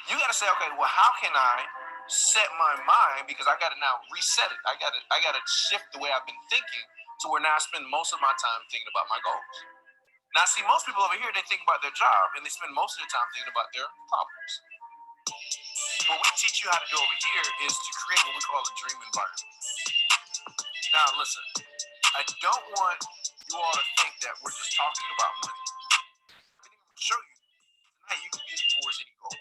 You got to say, okay, well, how can I set my mind, because I got to now reset it. I got to shift the way I've been thinking to where now I spend most of my time thinking about my goals. Now, see, most people over here, they think about their job and they spend most of their time thinking about their problems. What we teach you how to do over here is to create what we call a dream environment. Now, listen, I don't want you all to think that we're just talking about money. I'm going to show you tonight you can use it towards any goal.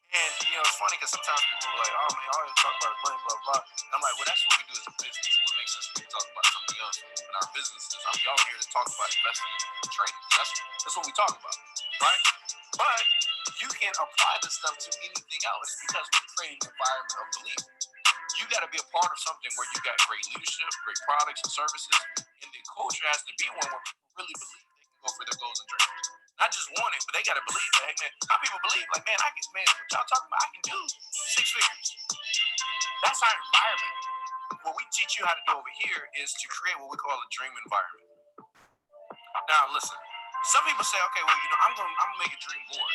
And, it's funny because sometimes people are like, oh, man, all you talk about is money, blah, blah. And I'm like, well, that's what we do as a business. What makes sense when we talk about something else in our businesses? Y'all here to talk about investing and trading. That's what we talk about, right? But you can apply this stuff to anything else because we're creating an environment of belief. You got to be a part of something where you got great leadership, great products and services, and the culture has to be one where people really believe they can go for their goals and dreams. Not just want it, but they got to believe that, hey, man, how people believe, like, man, what y'all talking about, I can do 6 figures. That's our environment. What we teach you how to do over here is to create what we call a dream environment. Now, listen, some people say, okay, well, I'm gonna make a dream board.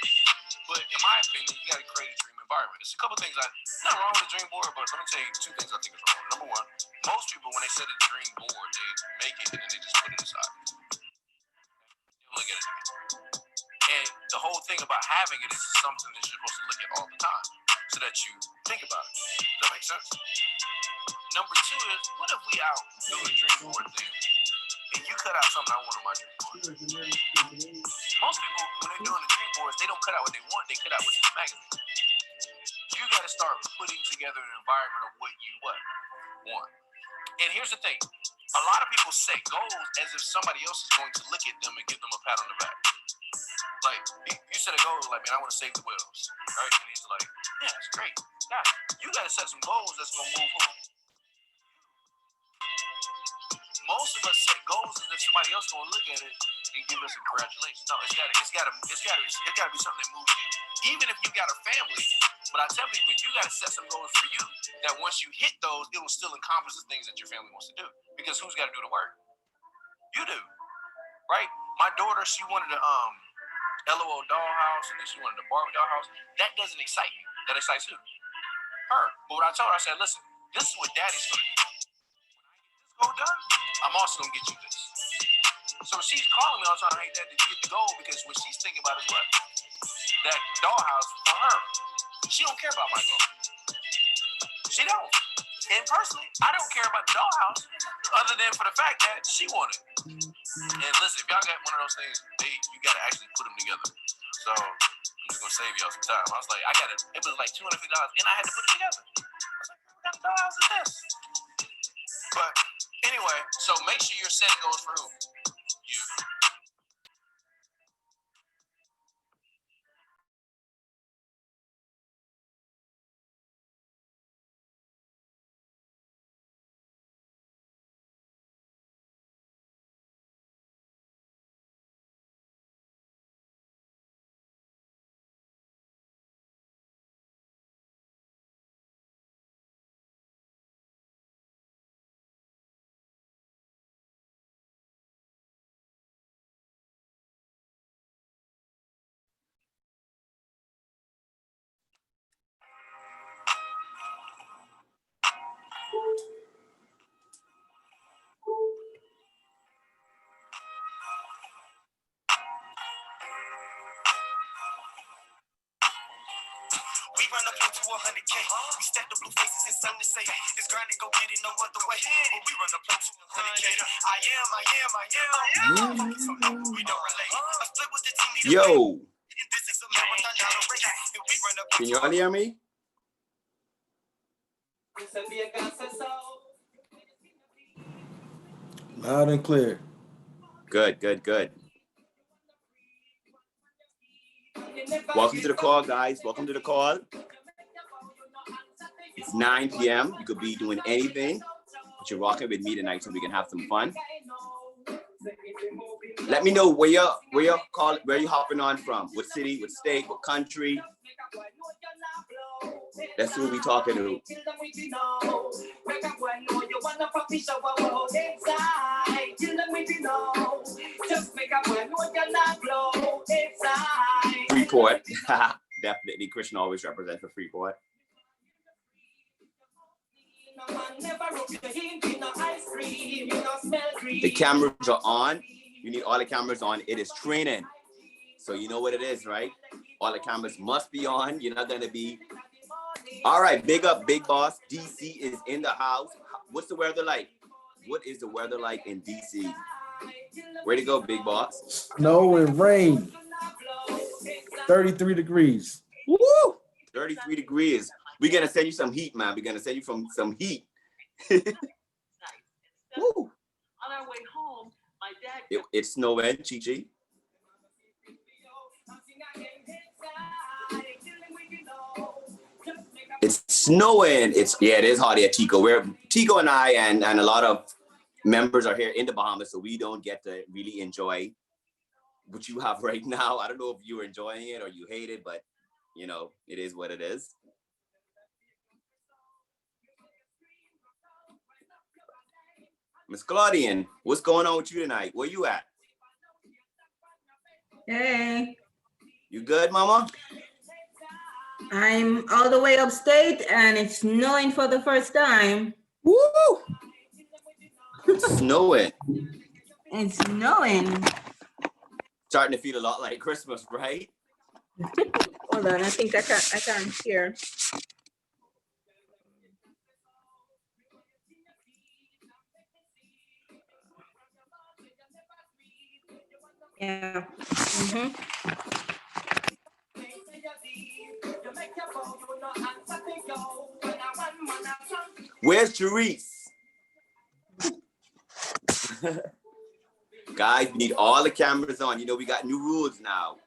But in my opinion, you got to create a dream environment. There's a couple things not wrong with a dream board, but let me tell you 2 things I think is wrong. Number one, most people, when they set a dream board, they make it and then they just put it aside. They look at it again. And the whole thing about having it is something that you're supposed to look at all the time so that you think about it. Does that make sense? Number 2 is, what if we out doing a dream board thing and you cut out something I want on my dream board? Most people, when they're doing the dream boards, they don't cut out what they want, they cut out what's in the magazine. You got to start putting together an environment of what you want. And here's the thing. A lot of people set goals as if somebody else is going to look at them and give them a pat on the back. Like, you set a goal, like, man, I want to save the whales, right? And he's like, yeah, that's great. God, you got to set some goals that's going to move on. Most of us set goals as if somebody else is going to look at it and give us some congratulations. No, it's got to be something that moves you. Even if you got a family, but I tell people, you got to set some goals for you that once you hit those, it will still encompass the things that your family wants to do. Because who's got to do the work? You do, right? My daughter, she wanted a LOL dollhouse, and then she wanted a Barbie dollhouse. That doesn't excite me. That excites who? Her. But what I told her, I said, listen, this is what daddy's going to do. When I get this goal done, I'm also going to get you this. So she's calling me all the time, hey, Dad, did you get the goal? Because what she's thinking about is what? That dollhouse for her. She don't care about my goal. She don't. And personally, I don't care about the dollhouse other than for the fact that she wanted it. And listen, if y'all got one of those things, you got to actually put them together. So I'm just going to save y'all some time. I was like, it was like $250 and I had to put it together. I was like, what kind of dollhouse is this? But anyway, so make sure you're setting goals for who? You. We run up into 100K. We stack the blue faces and something to say. This grind and go get it no other way. But we run up into 100K. I am. We don't relate. I split with the team. Yo. This is a marathon, not a race. We run up. Can y'all hear me? Loud and clear. Good. Welcome to the call, guys. Welcome to the call. It's 9 p.m. You could be doing anything, but you're rocking with me tonight so we can have some fun. Let me know where you hopping on from. What city, what state, what country. That's who we talking to. Report. definitely. Krishna always represents for Freeport. The cameras are on. You need all the cameras on. It is training. So you know what it is, right? All the cameras must be on. You're not going to be. All right, big up, Big Boss. DC is in the house. What's the weather like? What is the weather like in DC? Where to go, Big Boss? No, it rained. 33 degrees. Woo! 33 degrees. We're going to send you some heat, man. We're going to send you some heat. Woo! On our way home, my dad. It's snowing, Chi-Chi. It's snowing. It is hot here, Tico. Tico and I and a lot of members are here in the Bahamas, so we don't get to really enjoy what you have right now. I don't know if you're enjoying it or you hate it, but you know, it is what it is. Miss Claudian, what's going on with you tonight? Where you at? Hey. You good, Mama? I'm all the way upstate and it's snowing for the first time. Woo! Snowing. It's snowing. Starting to feel a lot like Christmas, right? Hold on, I think I can't hear. Yeah. Where's Therese? Guys, we need all the cameras on. You know, we got new rules now.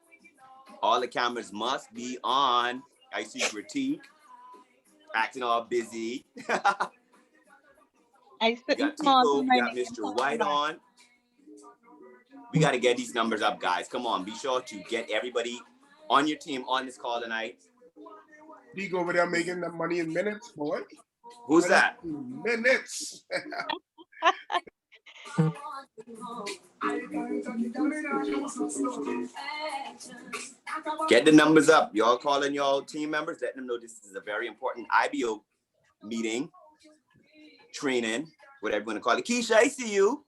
All the cameras must be on. I see Critique acting all busy. I We got Tico, we got Mr. White on. We got to get these numbers up, guys. Come on, be sure to get everybody on your team on this call tonight. You go over there making that money in minutes, boy. Who's that? Minutes. Get the numbers up. Y'all calling y'all team members, letting them know this is a very important IBO meeting, training, whatever you want to call it. Keisha, I see you.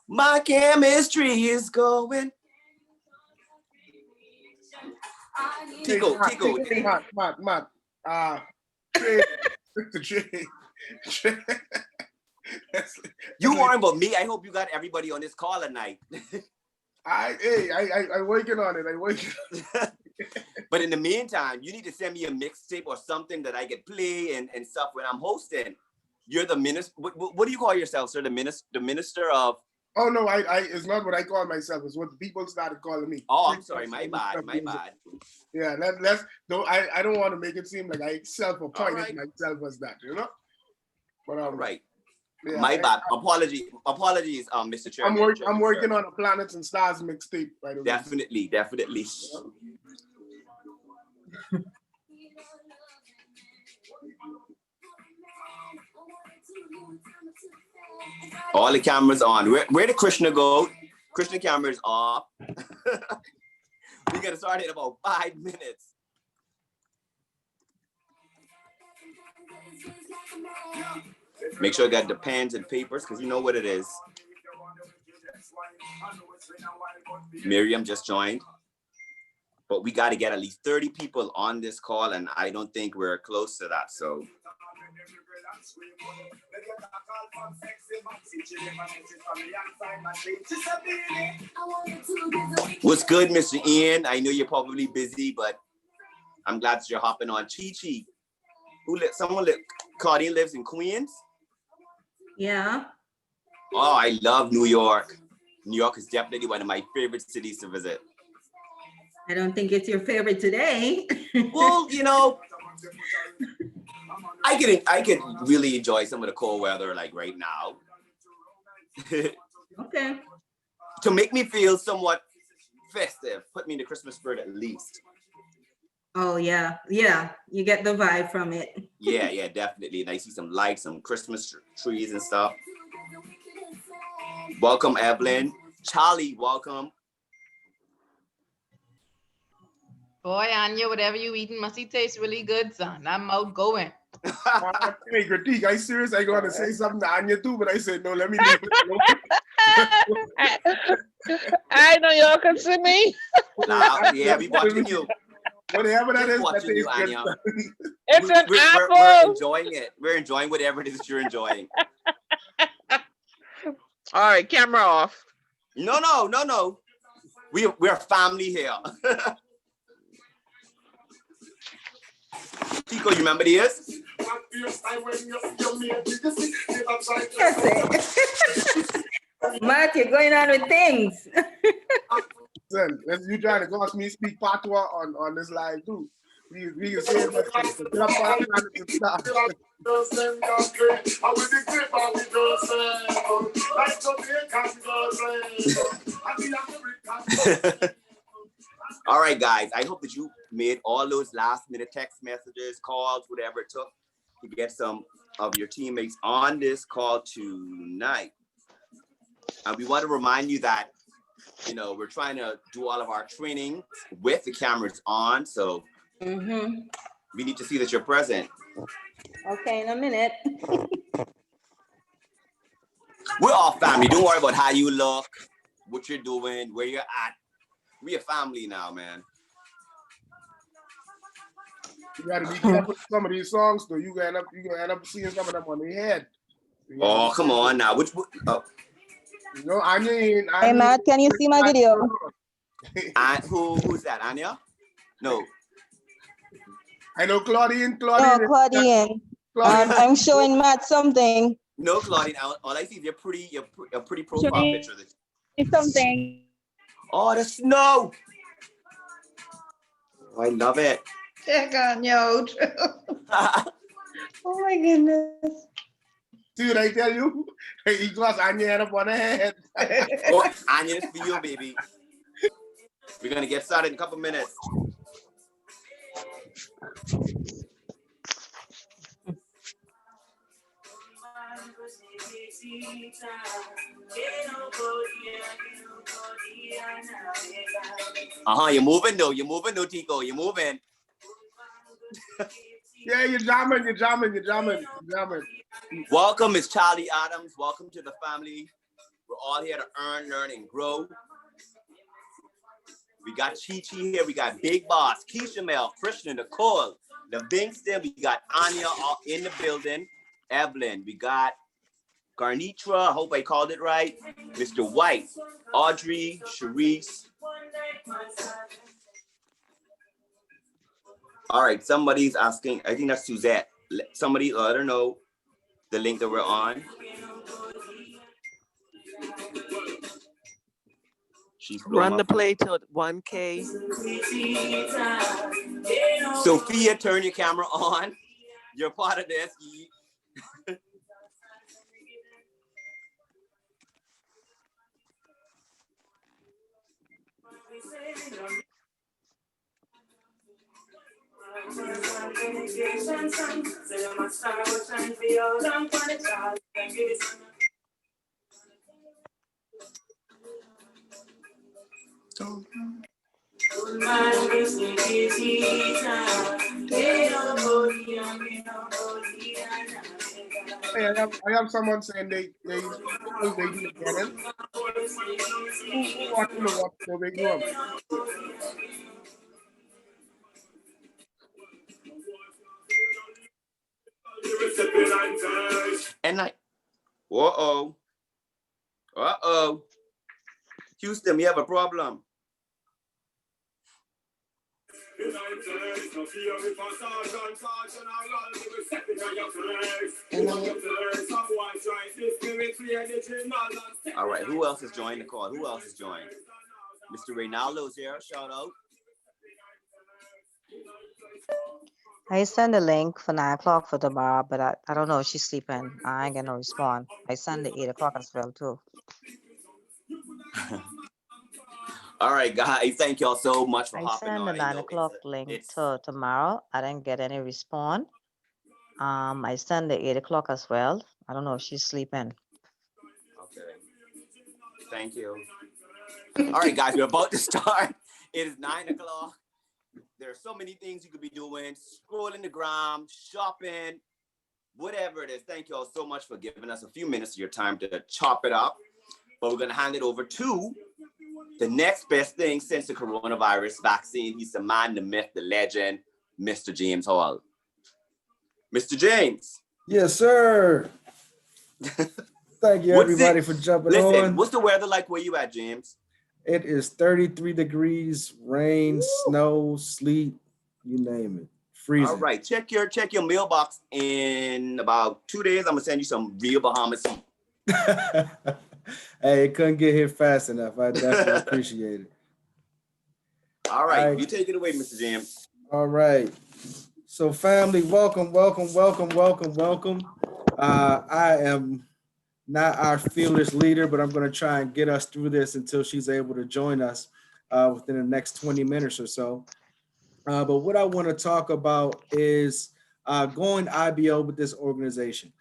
My chemistry is going. Tico. Matt. Trey. You worrying about me? I hope you got everybody on this call at night. I working on it. But in the meantime, you need to send me a mixtape or something that I could play and stuff when I'm hosting. You're the minister. What do you call yourself, sir? The minister of. Oh no, it's not what I call myself. It's what people started calling me. Oh, I'm sorry, my bad. Yeah, I don't want to make it seem like I self-appointed myself as that, you know. But right. Yeah, my bad. Apologies, Mr. Chairman. I'm working on a Planets and Stars mixtape, by the way. Definitely. All the cameras on. Where did Krishna go? Krishna camera is off. We're gonna start in about 5 minutes. Make sure you got the pens and papers because you know what it is. Miriam just joined. But we got to get at least 30 people on this call, and I don't think we're close to that. So. What's good, Mr. Ian? I know you're probably busy, but I'm glad that you're hopping on. Chi-Chi, Claudia lives in Queens? Yeah. Oh, I love New York. New York is definitely one of my favorite cities to visit. I don't think it's your favorite today. Well, you know, I could really enjoy some of the cold weather like right now. Okay. To make me feel somewhat festive, put me in the Christmas spirit at least. Oh yeah, you get the vibe from it. Yeah, definitely. And I see some lights, some Christmas trees and stuff. Welcome, Evelyn. Charlie, welcome. Boy, Anya, whatever you eating must taste really good, son. I'm outgoing. Hey, critique. I serious. I going to say something to Anya too, but I said no. Let me leave it alone. I know y'all can see me. Nah, yeah, we watching you. Whatever that is, that Watching you, tastes good. Anya. It's an We're apple. enjoying it. We're enjoying whatever it is that you're enjoying. All right, camera off. No. We're a family here. Tico, you remember this? Mark, you're going on with things. Listen, you trying to cause me speak patois on this live too. We can say it, but get up on and stop. All right, guys. I hope that you made all those last minute text messages, calls, whatever it took to get some of your teammates on this call tonight. And we want to remind you that, you know, we're trying to do all of our training with the cameras on. So we need to see that you're present. Okay, in a minute. We're all family. Don't worry about how you look, what you're doing, where you're at. We're a family now, man. You gotta be careful with some of these songs, though. You gonna end up seeing some of them on their head. Oh, come on now. Which? Oh. You know, Anya. Hey, Matt, can you see my video? Who's that? Anya? No. I know Claudine. No, Claudine. I'm showing Matt something. No, Claudine. All I see is your pretty profile picture. It's something. Oh, the snow. Oh, I love it. Check on you. Oh my goodness. Dude, I tell you, he got Anya up on the head. Oh, Anya's for you, baby. We're gonna get started in a couple minutes. You're moving though, Tico. You're moving. Yeah, you're jamming. Welcome, Miss Charlie Adams. Welcome to the family. We're all here to earn, learn, and grow. We got Chi Chi here. We got Big Boss, Keisha Mel, Christian, Nicole, Livingston. We got Anya all in the building. Evelyn. We got Garnitra. I hope I called it right. Mr. White, Audrey, Sharice. All right, somebody's asking. I think that's Suzette. Somebody let her know the link that we're on. She's run the play till 1K. Sophia, turn your camera on. You're part of this. Hey, I have someone saying they didn't get it. Who watching the watch so big room? And like, Houston, we have a problem. All right, who else is joining the call? Who else is joining? Mr. Reynaldo's here, shout out. I send a link for 9 o'clock for tomorrow, but I don't know if she's sleeping. I ain't gonna respond. I send the 8 o'clock as well too. All right, guys, thank y'all so much for I hopping on. send the 9 o'clock link to tomorrow. I didn't get any response. I send the 8 o'clock as well. I don't know if she's sleeping. Okay. Thank you. All right, guys, we're about to start. It is 9 o'clock. There are so many things you could be doing, scrolling the gram, shopping, whatever it is. Thank you all so much for giving us a few minutes of your time to chop it up. But we're going to hand it over to the next best thing since the coronavirus vaccine. He's the man, the myth, the legend, Mr. James Hall. Mr. James. Yes, sir. Thank you, everybody, for jumping on. What's the weather like where you at, James? It is 33 degrees, rain, snow, sleet, you name it. Freezing. All right, check your mailbox in about 2 days. I'm gonna send you some real Bahamas heat. Hey, it couldn't get here fast enough. I definitely appreciate it. All right, you take it away, Mr. James. All right. So, family, welcome. I am not our fearless leader, but I'm going to try and get us through this until she's able to join us within the next 20 minutes or so. But what I want to talk about is going IBO with this organization.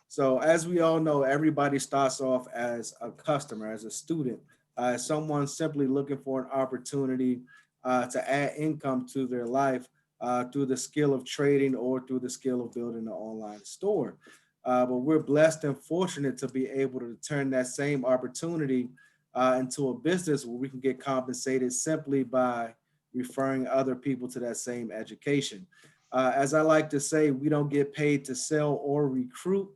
So as we all know, everybody starts off as a customer, as a student, someone simply looking for an opportunity to add income to their life through the skill of trading or through the skill of building an online store. But we're blessed and fortunate to be able to turn that same opportunity into a business where we can get compensated simply by referring other people to that same education. As I like to say, we don't get paid to sell or recruit.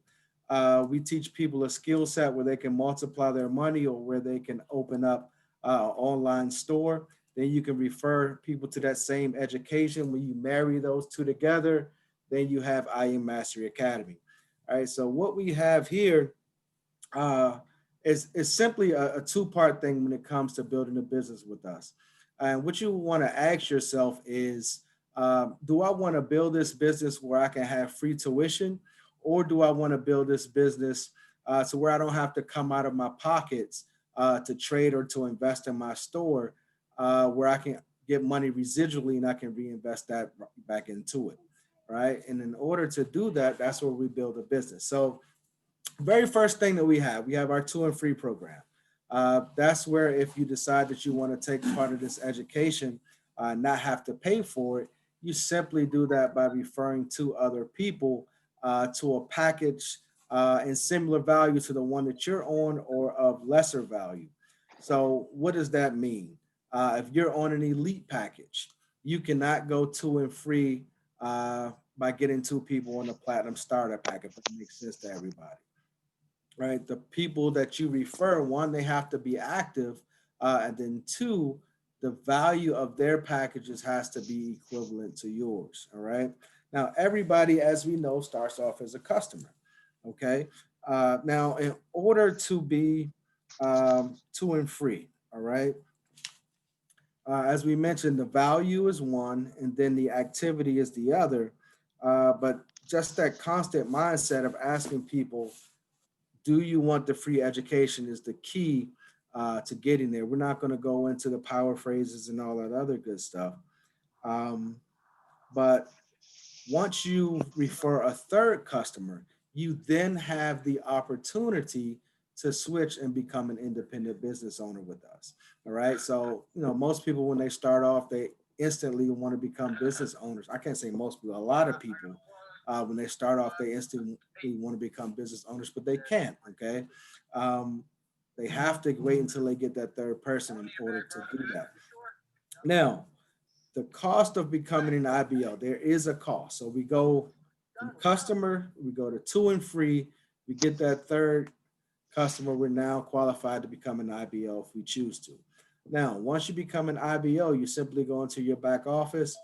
We teach people a skill set where they can multiply their money or where they can open up an online store. Then you can refer people to that same education. When you marry those two together, then you have IM Mastery Academy. All right, so what we have here is simply a two-part thing when it comes to building a business with us. And what you want to ask yourself is, do I want to build this business where I can have free tuition, or do I want to build this business to where I don't have to come out of my pockets to trade or to invest in my store, where I can get money residually and I can reinvest that back into it, right? And in order to do that, that's where we build a business. So very first thing that we have our 2 and Free program. That's where if you decide that you want to take part of this education, not have to pay for it, you simply do that by referring 2 other people to a package in similar value to the one that you're on or of lesser value. So what does that mean? If you're on an elite package, you cannot go 2 and Free by getting 2 people on the platinum starter package. If that makes sense to everybody. Right, the people that you refer, 1, they have to be active, and then 2, the value of their packages has to be equivalent to yours. All right. Now, everybody, as we know, starts off as a customer. Okay. Now, in order to be 2 and Free, all right, as we mentioned, the value is 1, and then the activity is the other. But just that constant mindset of asking people, do you want the free education is the key to getting there. We're not going to go into the power phrases and all that other good stuff. But once you refer a 3rd customer, you then have the opportunity to switch and become an independent business owner with us. All right. So, most people, when they start off, they instantly want to become business owners. I can't say most people, a lot of people. When they start off, they instantly want to become business owners, but they can't, okay? They have to wait until they get that 3rd person in order to do that. Now, the cost of becoming an IBO, there is a cost. So we go from customer, we go to 2 and Free, we get that 3rd customer, we're now qualified to become an IBO if we choose to. Now, once you become an IBO, you simply go into your back office.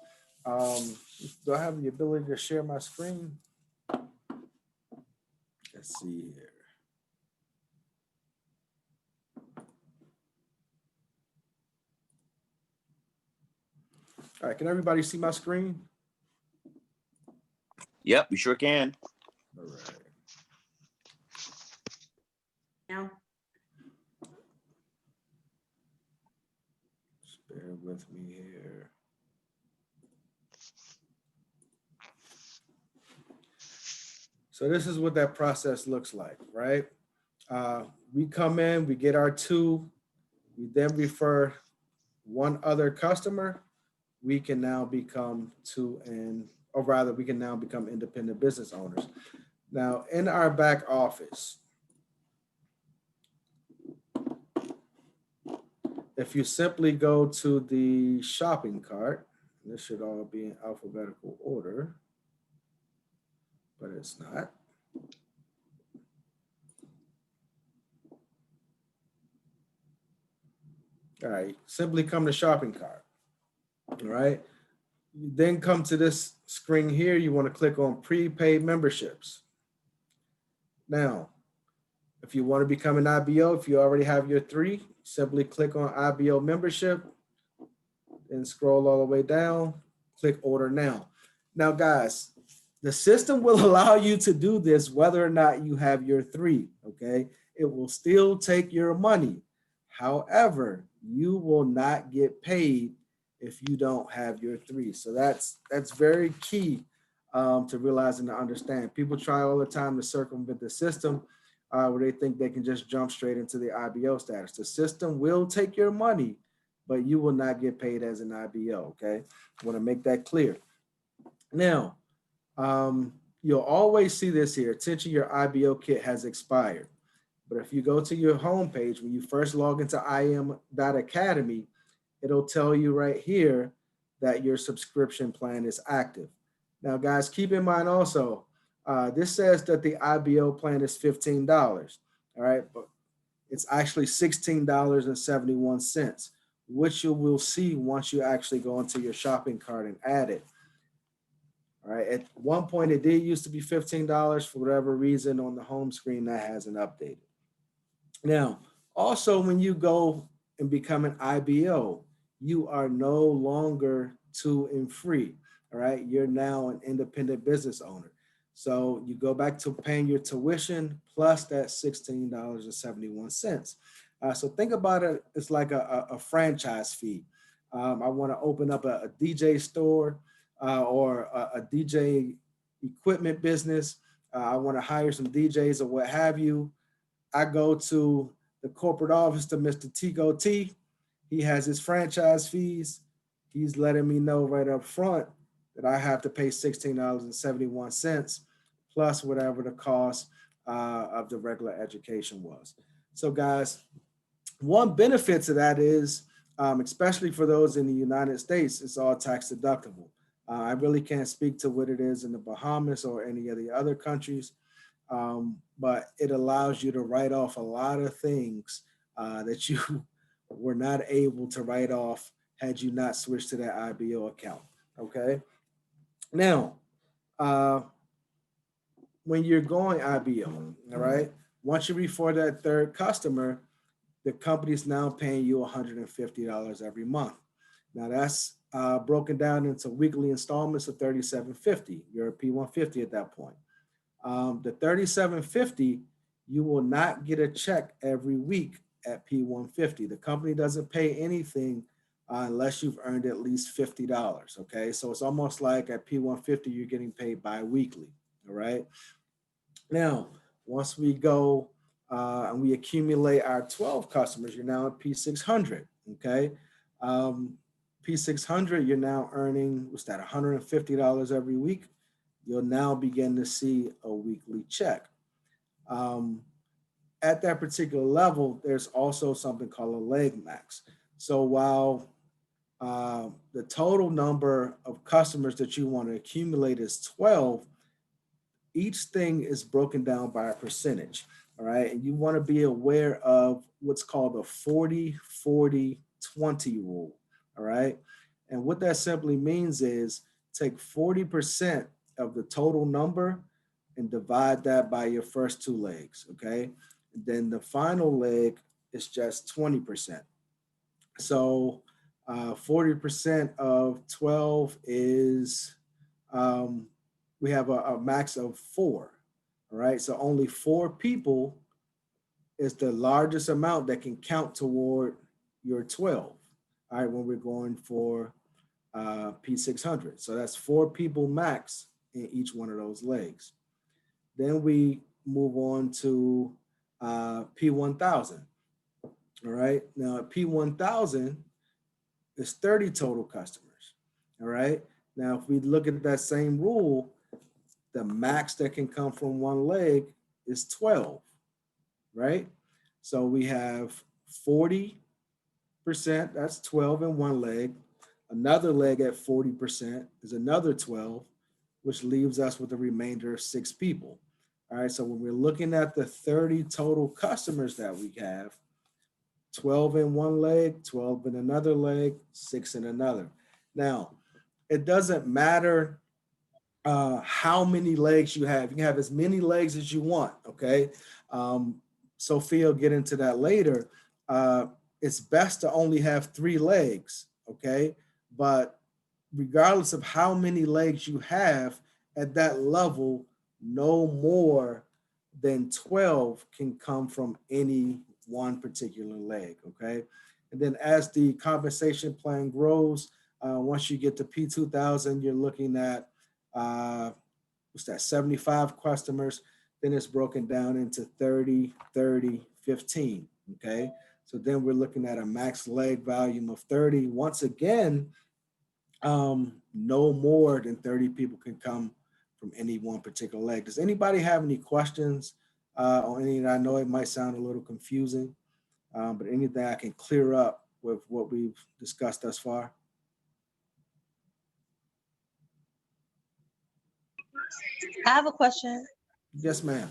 Do I have the ability to share my screen? Let's see here. All right, can everybody see my screen? Yep, we sure can. All right. Yeah. Just bear with me here. So this is what that process looks like, right? We come in, we get our 2, we then refer 1 other customer, we can now become we can now become independent business owners. Now, in our back office, if you simply go to the shopping cart, this should all be in alphabetical order, but it's not. All right, simply come to shopping cart. All right. You then come to this screen here. You want to click on prepaid memberships. Now, if you want to become an IBO, if you already have your 3, simply click on IBO membership and scroll all the way down, click order now. Now, guys, the system will allow you to do this whether or not you have your 3, okay? It will still take your money. However, you will not get paid if you don't have your 3. So that's very key to realize and to understand. People try all the time to circumvent the system where they think they can just jump straight into the IBO status. The system will take your money, but you will not get paid as an IBO, okay? I want to make that clear. Now, you'll always see this here. Attention, your IBO kit has expired. But if you go to your homepage, when you first log into im.academy, it'll tell you right here that your subscription plan is active. Now, guys, keep in mind also, this says that the IBO plan is $15, all right? But it's actually $16.71, which you will see once you actually go into your shopping cart and add it. All right, at one point it did used to be $15. For whatever reason on the home screen that hasn't updated. Now, also when you go and become an IBO, you are no longer 2 and free, all right? You're now an independent business owner. So you go back to paying your tuition plus that $16.71. So think about it, it's like a franchise fee. I wanna open up a DJ store or a DJ equipment business. I wanna hire some DJs or what have you. I go to the corporate office to Mr. Tico T. He has his franchise fees. He's letting me know right up front that I have to pay $16.71 plus whatever the cost of the regular education was. So guys, one benefit to that is, especially for those in the United States, it's all tax deductible. I really can't speak to what it is in the Bahamas or any of the other countries. But it allows you to write off a lot of things that you were not able to write off had you not switched to that IBO account, okay? Now, when you're going IBO, all right, once you reach for that 3rd customer, the company's now paying you $150 every month. Now that's broken down into weekly installments of $37.50. You're a P150 at that point. The $37.50, you will not get a check every week at P150. The company doesn't pay anything unless you've earned at least $50, okay? So it's almost like at P150, you're getting paid bi-weekly, all right? Now, once we go and we accumulate our 12 customers, you're now at P600, okay? P600, you're now earning, what's that, $150 every week. You'll now begin to see a weekly check. At that particular level, there's also something called a leg max. So while the total number of customers that you want to accumulate is 12, each thing is broken down by a percentage, all right? And you want to be aware of what's called the 40-40-20 rule, all right? And what that simply means is take 40% of the total number and divide that by your first 2 legs, okay? And then the final leg is just 20%. So 40% of 12 is, we have a max of 4, all right? So only 4 people is the largest amount that can count toward your 12, all right, when we're going for P600. So that's 4 people max in each one of those legs. Then we move on to P1000. All right. Now at P1000 is 30 total customers. All right. Now, if we look at that same rule, the max that can come from one leg is 12, right? So we have 40%, that's 12 in one leg. Another leg at 40% is another 12, which leaves us with a remainder of 6 people. All right, so when we're looking at the 30 total customers that we have, 12 in one leg, 12 in another leg, 6 in another. Now, it doesn't matter how many legs you have. You can have as many legs as you want, okay? Sophia will get into that later. It's best to only have 3 legs, okay? But regardless of how many legs you have at that level, no more than 12 can come from any one particular leg, okay? And then as the compensation plan grows, once you get to P2000, you're looking at, what's that, 75 customers. Then it's broken down into 30, 30, 15, okay? So then we're looking at a max leg volume of 30. Once again, no more than 30 people can come from any one particular leg. Does anybody have any questions on any? I know it might sound a little confusing, but anything I can clear up with what we've discussed thus far? I have a question. Yes, ma'am.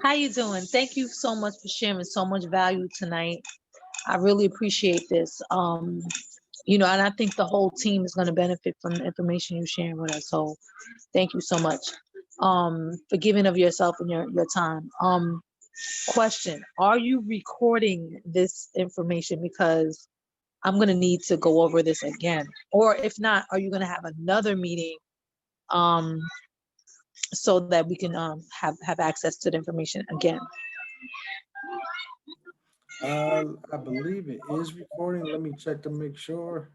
How you doing? Thank you so much for sharing so much value tonight. I really appreciate this. You know, and I think the whole team is going to benefit from the information you're sharing with us. So thank you so much for giving of yourself and your time. Question, are you recording this information? Because I'm going to need to go over this again. Or if not, are you going to have another meeting so that we can have access to the information again? I believe it is recording. Let me check to make sure.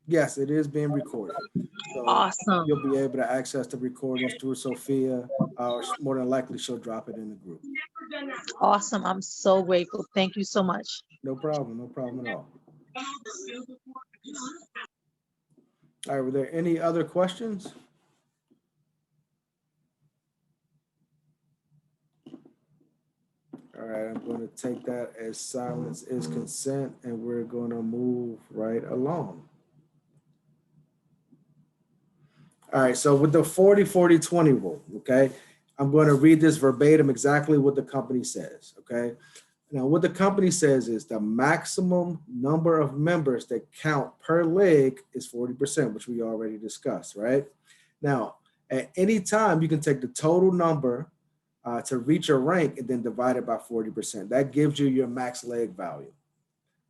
Yes, it is being recorded. So awesome. You'll be able to access the recordings through Sophia, or more than likely she'll drop it in the group. Awesome. I'm so grateful. Thank you so much. No problem. No problem at all. All right, were there any other questions? All right, I'm going to take that as silence is consent, and we're going to move right along. All right, so with the 40-40-20 rule, okay, I'm going to read this verbatim exactly what the company says, okay? Now, what the company says is the maximum number of members that count per leg is 40%, which we already discussed, right? Now, at any time, you can take the total number to reach a rank and then divide it by 40%. That gives you your max leg value,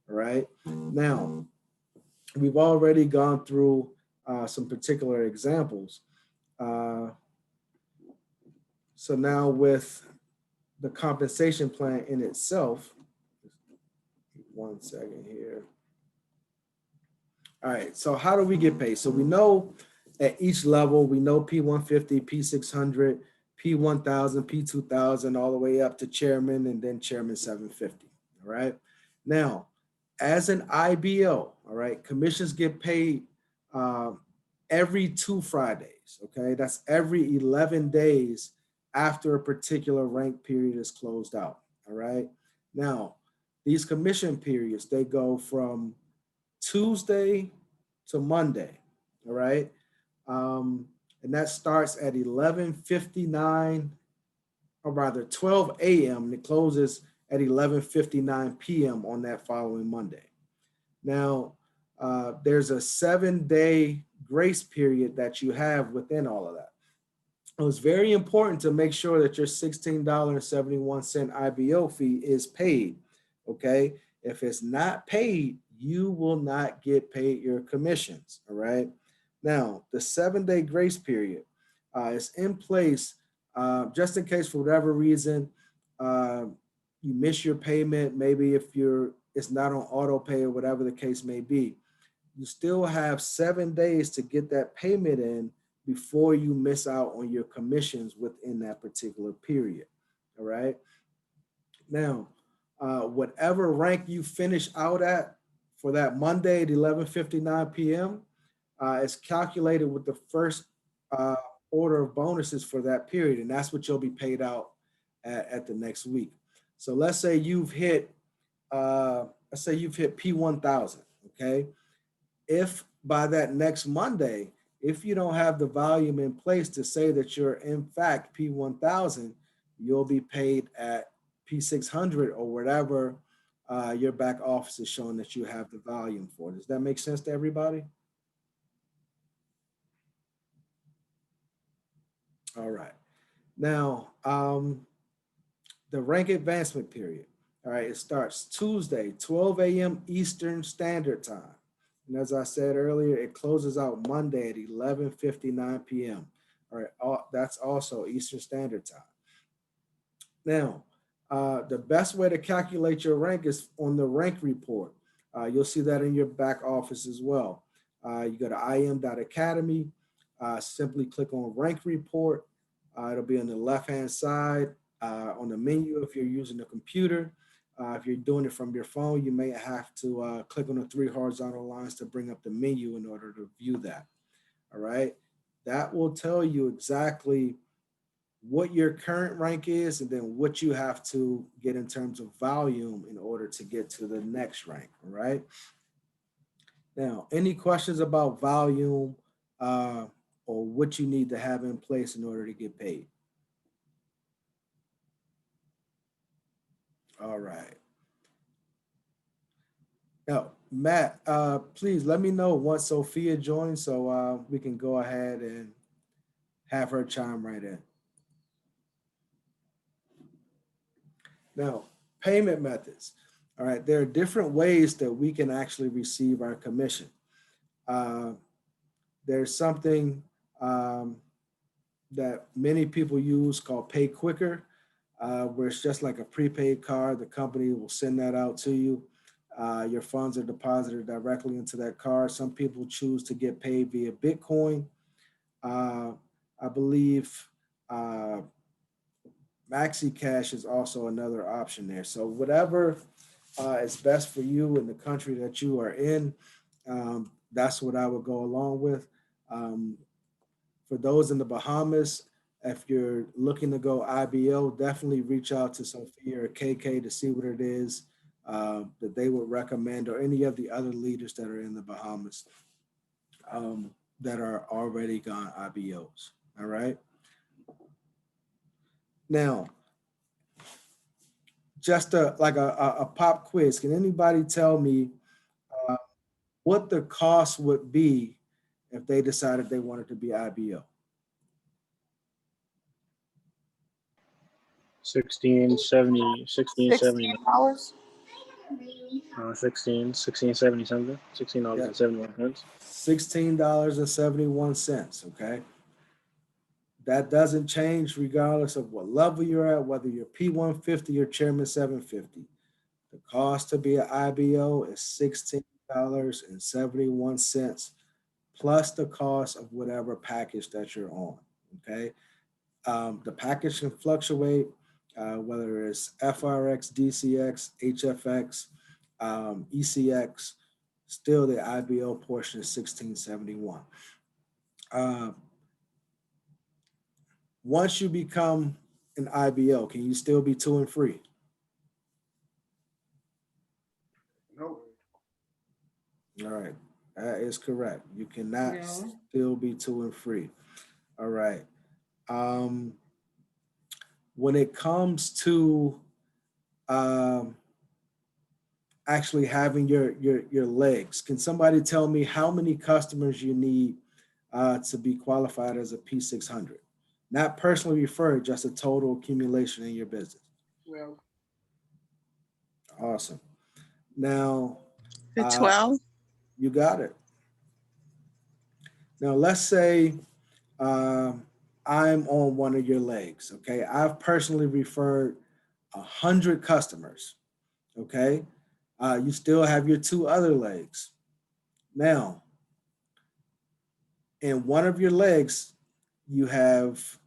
all right? Now, we've already gone through some particular examples. So now with the compensation plan in itself, 1 second here. All right, so how do we get paid? So we know at each level, we know P150, P600, P1000, P2000, all the way up to chairman and then chairman 750, all right? Now, as an IBO, all right, commissions get paid every 2 Fridays, okay? That's every 11 days after a particular rank period is closed out, all right? Now, these commission periods, they go from Tuesday to Monday, all right? And that starts at 11:59, or rather 12 a.m. and it closes at 11:59 p.m. on that following Monday. Now, there's a 7-day grace period that you have within all of that. It was very important to make sure that your $16.71 IBO fee is paid, okay? If it's not paid, you will not get paid your commissions, all right? Now, the 7-day grace period is in place just in case for whatever reason you miss your payment, maybe if it's not on auto pay or whatever the case may be. You still have 7 days to get that payment in before you miss out on your commissions within that particular period, all right? Now, whatever rank you finish out at for that Monday at 11:59 p.m. Is calculated with the first uh, order of bonuses for that period, and that's what you'll be paid out at the next week. So let's say you've hit P1000, okay? If by that next Monday, if you don't have the volume in place to say that you're in fact P1000, you'll be paid at P600 or whatever your back office is showing that you have the volume for. Does that make sense to everybody? All right. Now, the rank advancement period. All right, it starts Tuesday, 12 a.m. Eastern Standard Time. And as I said earlier, it closes out Monday at 11:59 p.m. All right, that's also Eastern Standard Time. Now, the best way to calculate your rank is on the rank report. You'll see that in your back office as well. You go to im.academy, simply click on rank report. It'll be on the left-hand side on the menu if you're using a computer. If you're doing it from your phone, you may have to click on the 3 horizontal lines to bring up the menu in order to view that. All right. That will tell you exactly what your current rank is and then what you have to get in terms of volume in order to get to the next rank. All right. Now, any questions about volume or what you need to have in place in order to get paid? All right. Now, Matt, please let me know once Sophia joins so we can go ahead and have her chime right in. Now, payment methods. All right, there are different ways that we can actually receive our commission. There's something that many people use called Pay Quicker, where it's just like a prepaid card. The company will send that out to you. Your funds are deposited directly into that card. Some people choose to get paid via Bitcoin. I believe Maxi Cash is also another option there. So whatever is best for you in the country that you are in, that's what I would go along with. For those in the Bahamas, if you're looking to go IBO, definitely reach out to Sophia or KK to see what it is that they would recommend, or any of the other leaders that are in the Bahamas that are already gone IBOs. All right. Now, just like a pop quiz, can anybody tell me what the cost would be if they decided they wanted to be IBO? 1670, 1670, $16. 1670 something, $16.71. $16.71. Okay. That doesn't change regardless of what level you're at, whether you're P150 or Chairman 750. The cost to be an IBO is $16.71 plus the cost of whatever package that you're on. Okay. The package can fluctuate, whether it's FRX, DCX, HFX, ECX. Still, the IBO portion is $16.71. Once you become an IBO, can you still be 2 and free? No. All right, that is correct. You cannot still be 2 and free. All right. When it comes to actually having your legs, can somebody tell me how many customers you need to be qualified as a P600? Not personally referred, just a total accumulation in your business. Well, awesome. Now, 12. You got it. Now, let's say I'm on one of your legs. Okay, I've personally referred 100 customers. Okay, you still have your 2 other legs. Now, in one of your legs, you have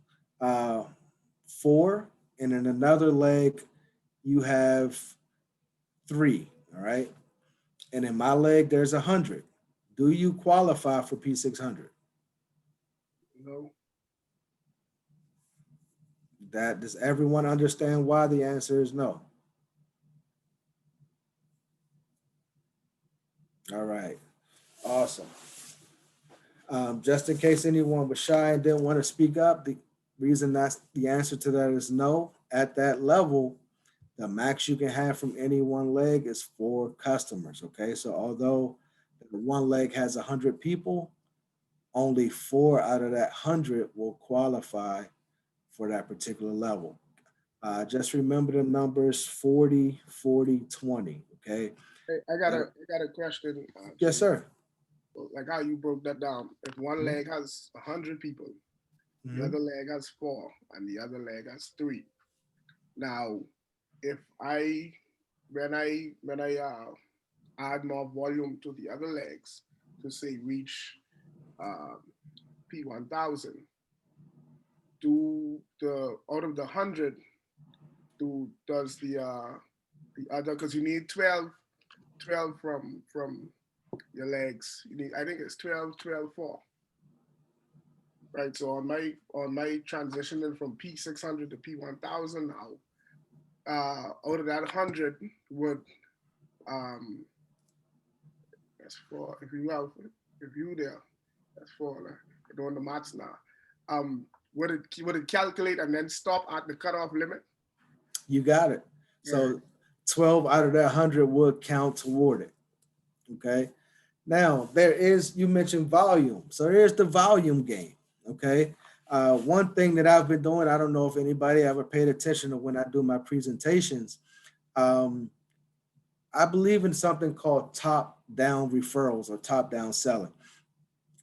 4, and in another leg, you have 3, all right? And in my leg, there's 100. Do you qualify for P600? No. Does everyone understand why? The answer is no. All right, awesome. Just in case anyone was shy and didn't want to speak up, the reason that's the answer to that is no. At that level, the max you can have from any one leg is 4 customers, okay? So although the one leg has 100 people, only 4 out of that 100 will qualify for that particular level. Just remember the numbers 40, 40, 20, okay? Hey, I got a question. Yes, sir. Like how you broke that down. If one leg has 100 people, the other leg has 4, and the other leg has 3. Now, if when I add more volume to the other legs to say reach P1000, out of the 100, does the other, because you need 12 from your legs. You need, I think it's 12, 12, 4. Right. So on my transitioning from P600 to P1000 now, out of that 100 would that's 4. If you there, that's 4. Like, doing the maths now. Would it calculate and then stop at the cutoff limit? You got it. So 12 out of that 100 would count toward it. Okay. Now you mentioned volume. So there's the volume game. Okay. One thing that I've been doing, I don't know if anybody ever paid attention to when I do my presentations. I believe in something called top-down referrals or top-down selling,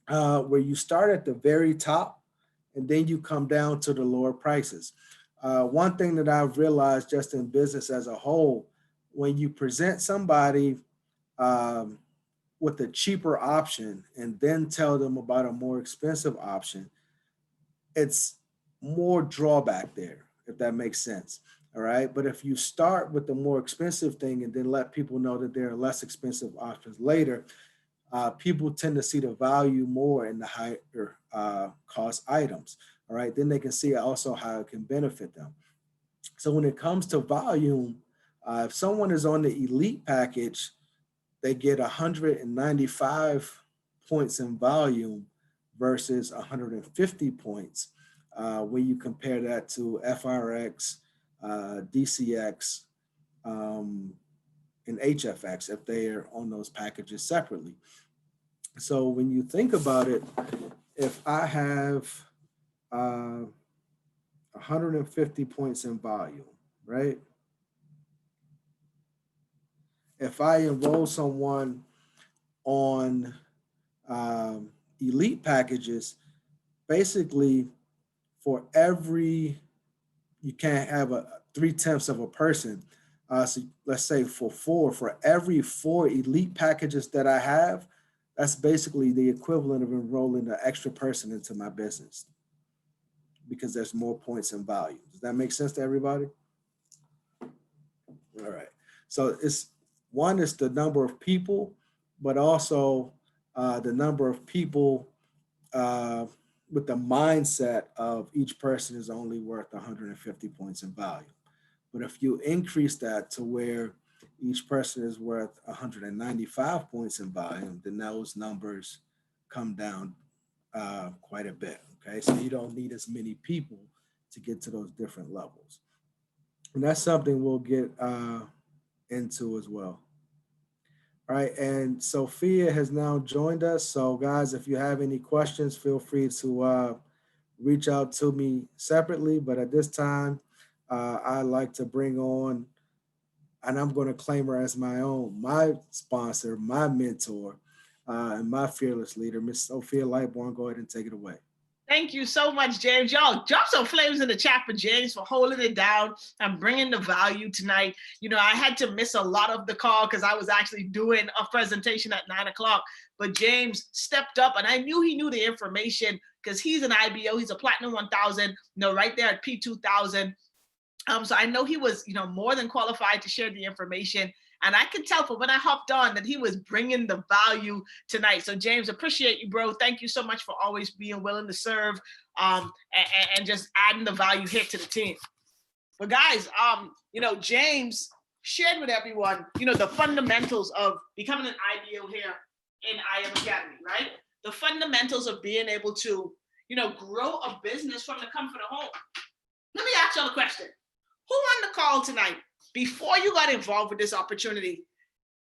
where you start at the very top and then you come down to the lower prices. One thing that I've realized just in business as a whole, when you present somebody with a cheaper option and then tell them about a more expensive option, it's more drawback there, if that makes sense. All right. But if you start with the more expensive thing and then let people know that there are less expensive options later, people tend to see the value more in the higher cost items. All right. Then they can see also how it can benefit them. So when it comes to volume, if someone is on the elite package, they get 195 points in volume versus 150 points when you compare that to FRX, DCX, and HFX if they are on those packages separately. So when you think about it, if I have 150 points in volume, right? If I enroll someone on elite packages, basically for every, you can't have 3/10 of a person. So let's say for every 4 elite packages that I have, that's basically the equivalent of enrolling an extra person into my business because there's more points in volume. Does that make sense to everybody? All right. So it's the number of people, but also the number of people with the mindset of each person is only worth 150 points in value. But if you increase that to where each person is worth 195 points in volume, then those numbers come down quite a bit. Okay, so you don't need as many people to get to those different levels. And that's something we'll get into as well. All right, and Sophia has now joined us. So guys, if you have any questions, feel free to reach out to me separately. But at this time, I'd like to bring on, and I'm going to claim her as my sponsor, my mentor, and my fearless leader, Miss Sophia Lightbourne. Go ahead and take it away. Thank you so much, James. Y'all drop some flames in the chat for James for holding it down and bringing the value tonight. You know, I had to miss a lot of the call because I was actually doing a presentation at 9 o'clock, but James stepped up and I knew he knew the information because he's an IBO. He's a Platinum 1000, you know, right there at P2000. So I know he was, more than qualified to share the information. And I could tell from when I hopped on that he was bringing the value tonight. So James, appreciate you, bro. Thank you so much for always being willing to serve and just adding the value here to the team. But guys, James shared with everyone, the fundamentals of becoming an IBO here in IM Academy, right? The fundamentals of being able to, grow a business from the comfort of home. Let me ask y'all a question. Who on the call tonight, before you got involved with this opportunity,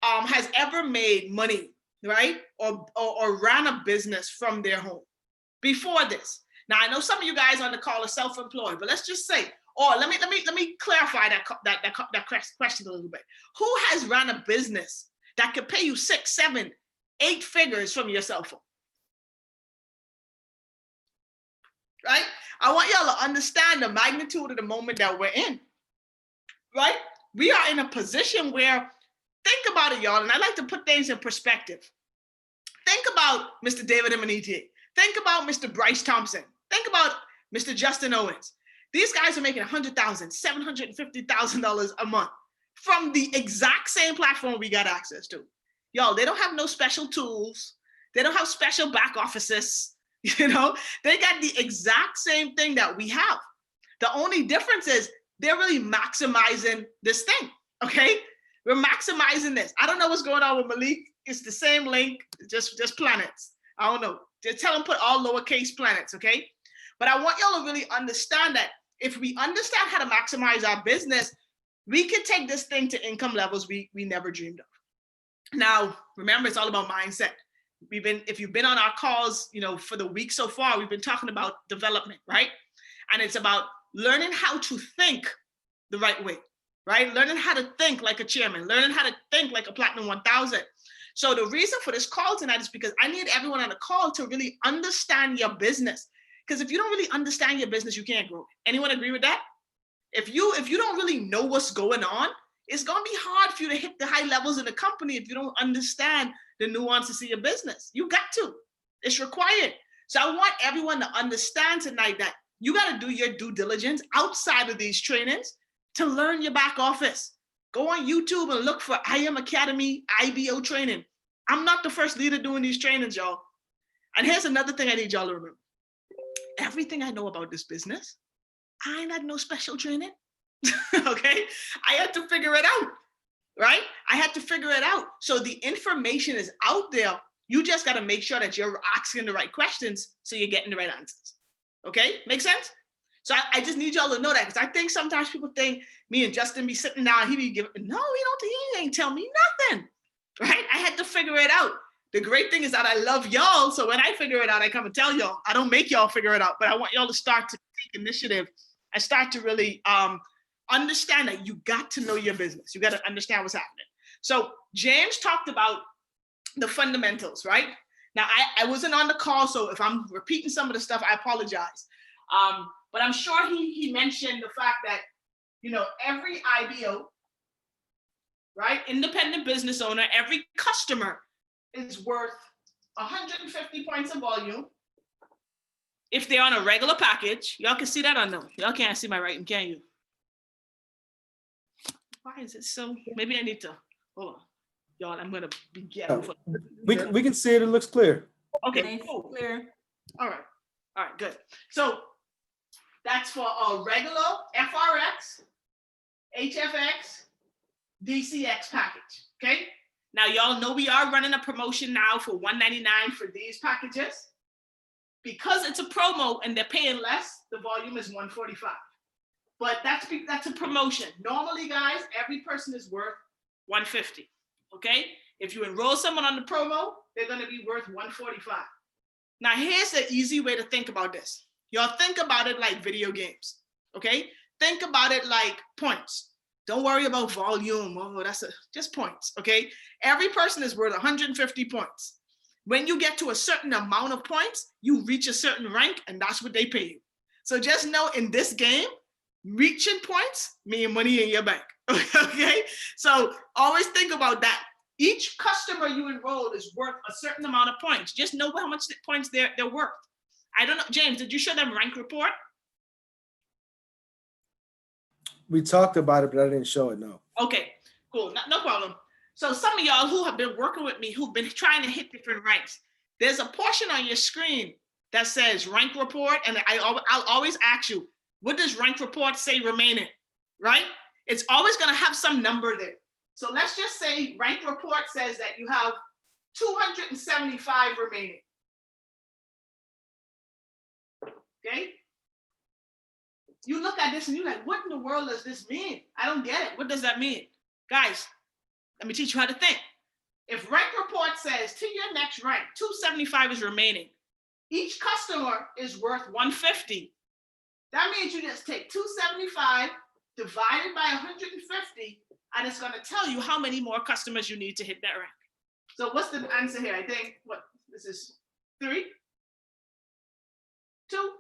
has ever made money, right? Or ran a business from their home before this? Now, I know some of you guys on the call are self-employed, but let's just say, or let me clarify that question a little bit. Who has run a business that could pay you 6, 7, 8 figures from your cell phone? Right? I want y'all to understand the magnitude of the moment that we're in. Right? We are in a position where, think about it, y'all, and I like to put things in perspective. Think about Mr. David Emaniti. Think about Mr. Bryce Thompson. Think about Mr. Justin Owens. These guys are making $100,000, $750,000 a month from the exact same platform we got access to. Y'all, they don't have no special tools. They don't have special back offices. They got the exact same thing that we have. The only difference is they're really maximizing this thing, okay? We're maximizing this. I don't know what's going on with Malik. It's the same link, just planets. I don't know. Just tell him put all lowercase planets, okay? But I want y'all to really understand that if we understand how to maximize our business, we can take this thing to income levels we never dreamed of. Now, remember, it's all about mindset. If you've been on our calls, for the week so far, we've been talking about development, right? And it's about learning how to think the right way, right? Learning how to think like a chairman, learning how to think like a Platinum 1000. So the reason for this call tonight is because I need everyone on the call to really understand your business. Because if you don't really understand your business, you can't grow. Anyone agree with that? If you don't really know what's going on, it's going to be hard for you to hit the high levels in the company if you don't understand the nuances of your business. You got to. It's required. So I want everyone to understand tonight that you got to do your due diligence outside of these trainings to learn your back office. Go on YouTube and look for IM Academy IBO training. I'm not the first leader doing these trainings, y'all. And here's another thing I need y'all to remember. Everything I know about this business, I ain't had no special training. Okay? I had to figure it out, right? I had to figure it out. So the information is out there. You just got to make sure that you're asking the right questions so you're getting the right answers. Okay? Make sense? So I just need y'all to know that, because I think sometimes people think me and Justin be sitting down, he be giving, no, he ain't tell me nothing, right? I had to figure it out. The great thing is that I love y'all, so when I figure it out, I come and tell y'all. I don't make y'all figure it out, but I want y'all to start to take initiative and start to really understand that you got to know your business. You got to understand what's happening. So James talked about the fundamentals, right? Now, I wasn't on the call, so if I'm repeating some of the stuff, I apologize. But I'm sure he mentioned the fact that, every IBO, right, independent business owner, every customer is worth 150 points of volume if they're on a regular package. Y'all can see that on them. Y'all can't see my writing, can you? Why is it so? Maybe I need to, hold on. Y'all, I'm gonna be getting. We can see it. It looks clear. Okay, cool. Clear. All right, good. So that's for a regular FRX, HFX, DCX package. Okay. Now y'all know we are running a promotion now for $199 for these packages. Because it's a promo and they're paying less, the volume is $145. But that's a promotion. Normally, guys, every person is worth $150. Okay? If you enroll someone on the promo, they're going to be worth $145. Now, here's the easy way to think about this. Y'all think about it like video games. Okay? Think about it like points. Don't worry about volume. Oh, just points. Okay? Every person is worth 150 points. When you get to a certain amount of points, you reach a certain rank, and that's what they pay you. So just know in this game, reaching points mean money in your bank. Okay? So always think about that. Each customer you enroll is worth a certain amount of points. Just know how much points they're worth. I don't know. James, did you show them rank report? We talked about it, but I didn't show it, no. Okay, cool, no problem. So some of y'all who have been working with me, who've been trying to hit different ranks, there's a portion on your screen that says rank report, and I'll always ask you, what does rank report say remaining, right? It's always gonna have some number there. So let's just say rank report says that you have 275 remaining. Okay? You look at this and you're like, what in the world does this mean? I don't get it. What does that mean? Guys, let me teach you how to think. If rank report says to your next rank, 275 is remaining, each customer is worth 150. That means you just take 275 divided by 150, and it's going to tell you how many more customers you need to hit that rank. So what's the answer here? I think, what, this is 3, 2,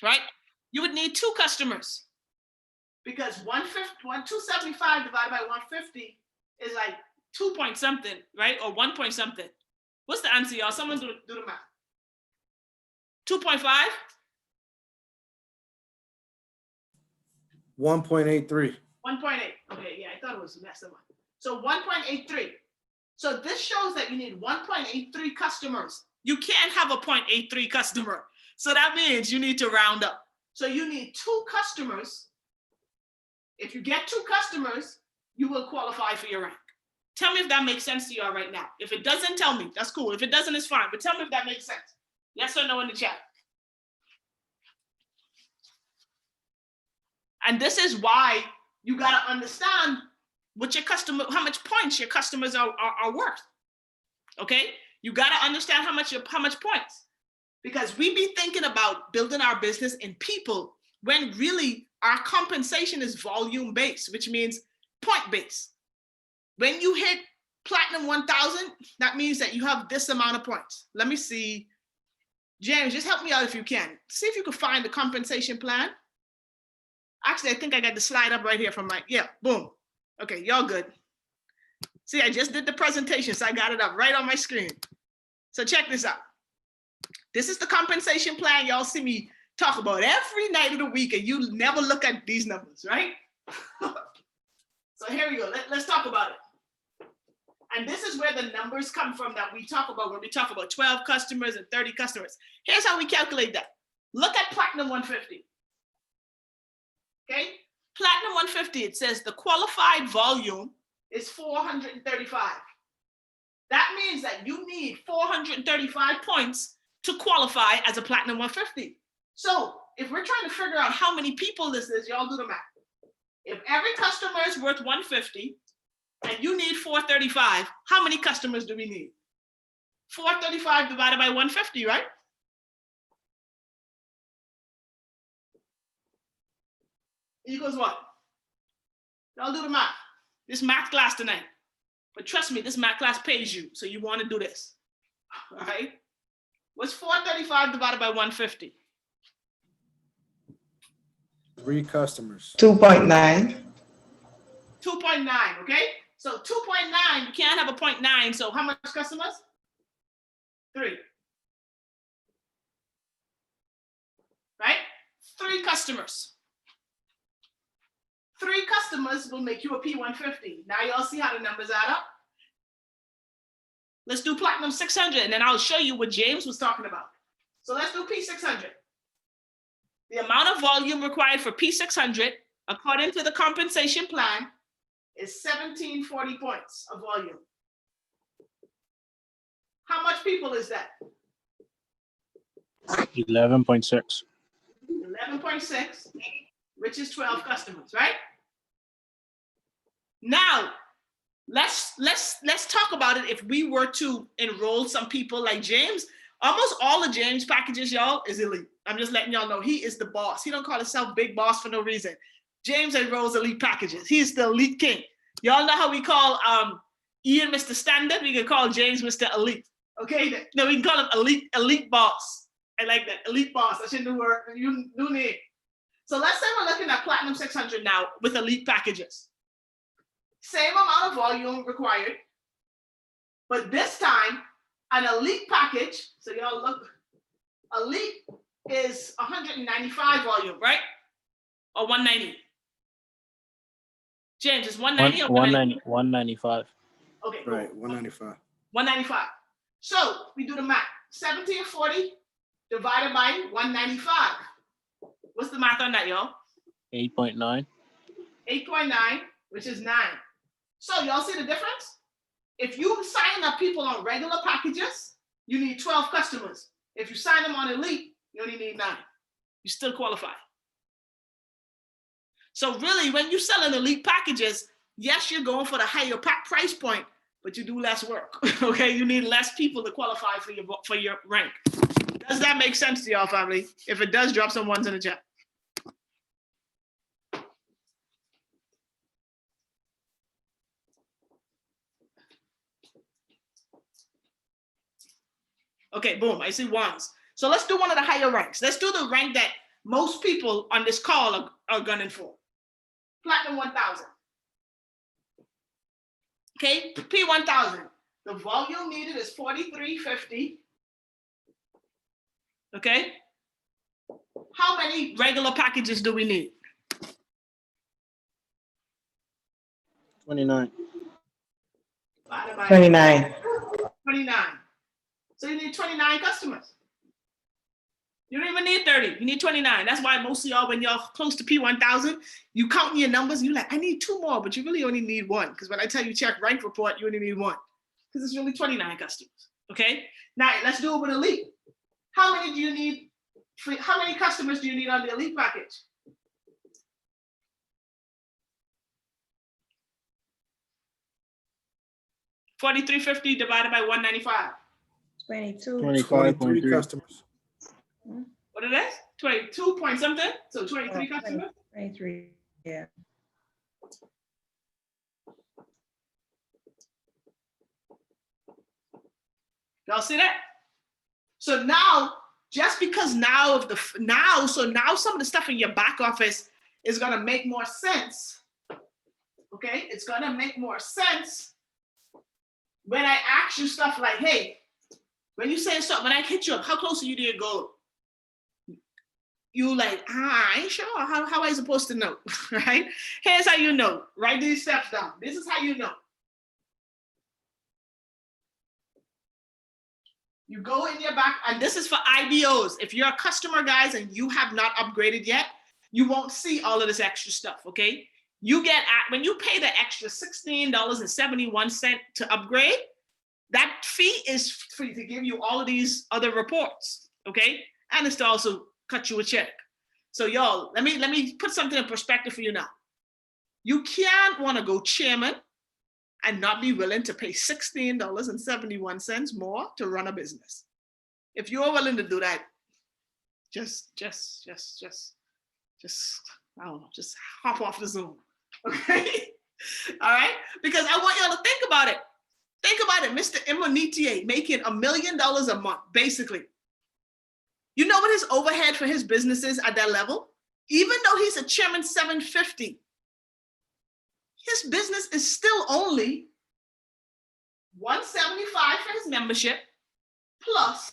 right? You would need 2 customers because 275 divided by 150 is like 2 point something, right? Or 1 point something. What's the answer, y'all? Someone do the math. 2.5? 1.83. 1.8. Okay, yeah, I thought it was less than 1. So 1.83. So this shows that you need 1.83 customers. You can't have a 0.83 customer. So that means you need to round up. So you need 2 customers. If you get 2 customers, you will qualify for your rank. Tell me if that makes sense to y'all right now. If it doesn't, tell me. That's cool. If it doesn't, it's fine. But tell me if that makes sense. Yes or no in the chat. And this is why you got to understand what your customer, how much points your customers are worth. Okay? You got to understand how much points. Because we be thinking about building our business in people when really our compensation is volume based, which means point based. When you hit platinum 1000, that means that you have this amount of points. Let me see. James, just help me out if you can. See if you can find the compensation plan. Actually, I think I got the slide up right here from my, yeah, boom. Okay, y'all good. See, I just did the presentation, so I got it up right on my screen. So check this out. This is the compensation plan y'all see me talk about every night of the week, and you never look at these numbers, right? So here we go. Let's talk about it. And this is where the numbers come from that we talk about when we talk about 12 customers and 30 customers. Here's how we calculate that. Look at Platinum 150. Okay? Platinum 150, it says the qualified volume is 435. That means that you need 435 points to qualify as a Platinum 150. So if we're trying to figure out how many people this is, y'all do the math. If every customer is worth 150 and you need 435, how many customers do we need? 435 divided by 150, right? Equals what? Y'all do the math. This math class tonight. But trust me, this math class pays you, so you want to do this. All right? What's 435 divided by 150? 3 customers. 2.9. 2.9, okay? So 2.9, you can't have a 0.9, so how much customers? 3. Right? 3 customers. 3 customers will make you a P150. Now y'all see how the numbers add up? Let's do Platinum 600, and then I'll show you what James was talking about. So let's do P600. The amount of volume required for P600, according to the compensation plan, is 1740 points of volume. How much people is that? 11.6. 11.6, which is 12 customers, right? Now, let's talk about it. If we were to enroll some people like James, almost all of James' packages, y'all, is elite. I'm just letting y'all know he is the boss. He don't call himself big boss for no reason. James enrolls elite packages. He's the elite king. Y'all know how we call Ian Mr. Standard? We can call James Mr. Elite. Okay? No, we can call him elite boss. I like that. Elite boss. That's your new name. So let's say we're looking at Platinum 600 now with elite packages. Same amount of volume required, but this time an elite package, so y'all look, elite is 195 volume, right? Or 190. James, it's 190 or 190? 195. Okay, cool. Right, 195. 195. So we do the math. 1740 divided by 195. What's the math on that, y'all? 8.9. 8.9, which is 9. So y'all see the difference? If you sign up people on regular packages, you need 12 customers. If you sign them on Elite, you only need 9. You still qualify. So really, when you sell an Elite packages, yes, you're going for the higher price point, but you do less work. Okay, you need less people to qualify for your rank. Does that make sense to y'all, family? If it does, drop some ones in the chat. Okay, boom, I see ones. So let's do one of the higher ranks. Let's do the rank that most people on this call are gunning for. Platinum 1000. Okay, P1000. The volume needed is 4350. Okay. How many regular packages do we need? 29. 29. 29. So you need 29 customers. You don't even need 30. You need 29. That's why most of y'all, when y'all close to P1000, you count your numbers and you're like, I need 2 more, but you really only need 1. Because when I tell you check rank report, you only need 1. Because it's really 29 customers. Okay. Now let's do it with Elite. How many do you need? How many customers do you need on the Elite package? $43.50 divided by 195. 22. 23 customers. What it is? 22 point something? So 23 customers? 23, yeah. Y'all see that? So now, just because now some of the stuff in your back office is gonna make more sense. Okay, it's gonna make more sense when I ask you stuff like, hey, when you say stuff, when I hit you up, how close are you to your goal? You like, I ain't sure. How are you supposed to know? Right? Here's how you know. Write these steps down. This is how you know. You go in your back, and this is for IBOs. If you're a customer, guys, and you have not upgraded yet, you won't see all of this extra stuff, okay? You get, when you pay the extra $16.71 to upgrade, that fee is free to give you all of these other reports, okay? And it's to also cut you a check. So y'all, let me put something in perspective for you now. You can't want to go chairman and not be willing to pay $16.71 more to run a business. If you're willing to do that, just I don't know, just hop off the Zoom, okay? All right, because I want y'all to think about it. Think about it, Mr. Imonitier making $1 million a month, basically. You know what his overhead for his business is at that level? Even though he's a chairman 750, his business is still only $175 for his membership plus